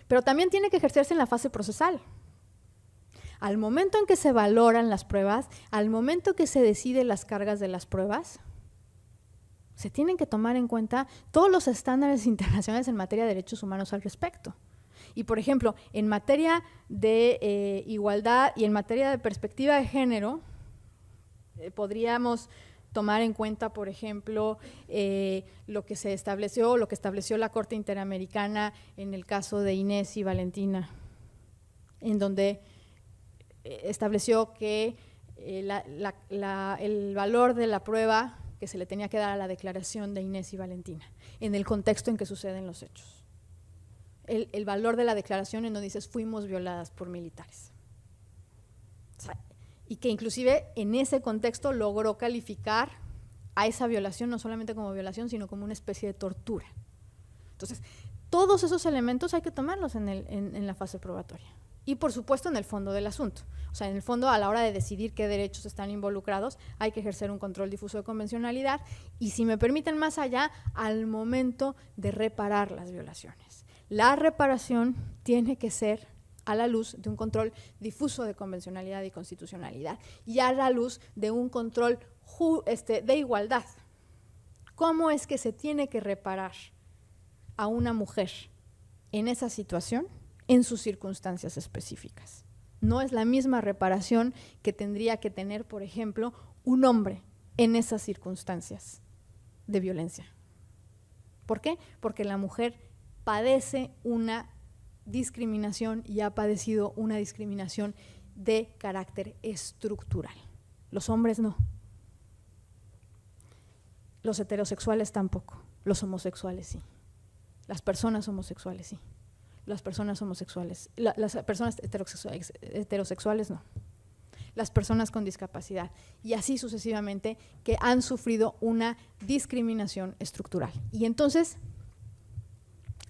Pero también tiene que ejercerse en la fase procesal. Al momento en que se valoran las pruebas, al momento que se deciden las cargas de las pruebas, se tienen que tomar en cuenta todos los estándares internacionales en materia de derechos humanos al respecto. Y, por ejemplo, en materia de igualdad y en materia de perspectiva de género, podríamos tomar en cuenta, por ejemplo, lo que estableció la Corte Interamericana en el caso de Inés y Valentina, en donde estableció que el valor de la prueba que se le tenía que dar a la declaración de Inés y Valentina, en el contexto en que suceden los hechos. El valor de la declaración en donde dices, fuimos violadas por militares. O sea, y que inclusive en ese contexto logró calificar a esa violación no solamente como violación, sino como una especie de tortura. Entonces, todos esos elementos hay que tomarlos en la fase probatoria. Y, por supuesto, en el fondo del asunto. O sea, en el fondo, a la hora de decidir qué derechos están involucrados, hay que ejercer un control difuso de convencionalidad y, si me permiten más allá, al momento de reparar las violaciones. La reparación tiene que ser a la luz de un control difuso de convencionalidad y constitucionalidad y a la luz de un control de igualdad. ¿Cómo es que se tiene que reparar a una mujer en esa situación en sus circunstancias específicas? No es la misma reparación que tendría que tener, por ejemplo, un hombre en esas circunstancias de violencia. ¿Por qué? Porque la mujer padece una discriminación y ha padecido una discriminación de carácter estructural. Los hombres no. Los heterosexuales tampoco. Los homosexuales sí. Las personas homosexuales sí. Las personas homosexuales, las personas heterosexuales no. Las personas con discapacidad y así sucesivamente que han sufrido una discriminación estructural. Y entonces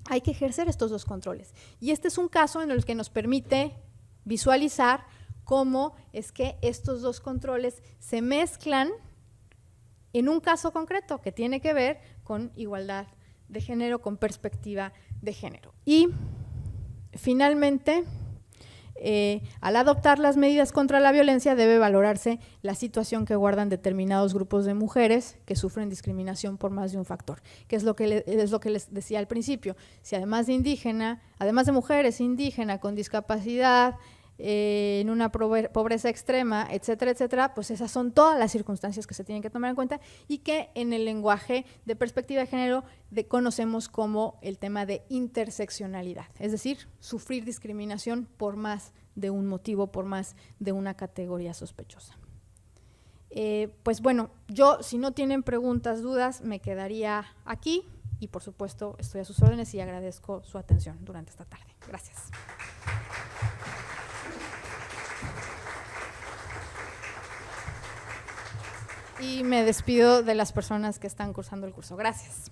hay que ejercer estos dos controles. Y este es un caso en el que nos permite visualizar cómo es que estos dos controles se mezclan en un caso concreto que tiene que ver con igualdad de género, con perspectiva de género. Y finalmente, al adoptar las medidas contra la violencia debe valorarse la situación que guardan determinados grupos de mujeres que sufren discriminación por más de un factor, que es lo que les decía al principio. Si además de mujeres indígenas con discapacidad, en una pobreza extrema, etcétera, etcétera, pues esas son todas las circunstancias que se tienen que tomar en cuenta y que en el lenguaje de perspectiva de género conocemos como el tema de interseccionalidad, es decir, sufrir discriminación por más de un motivo, por más de una categoría sospechosa. Pues bueno, yo, si no tienen preguntas, dudas, me quedaría aquí y por supuesto estoy a sus órdenes y agradezco su atención durante esta tarde. Gracias. Y me despido de las personas que están cursando el curso. Gracias.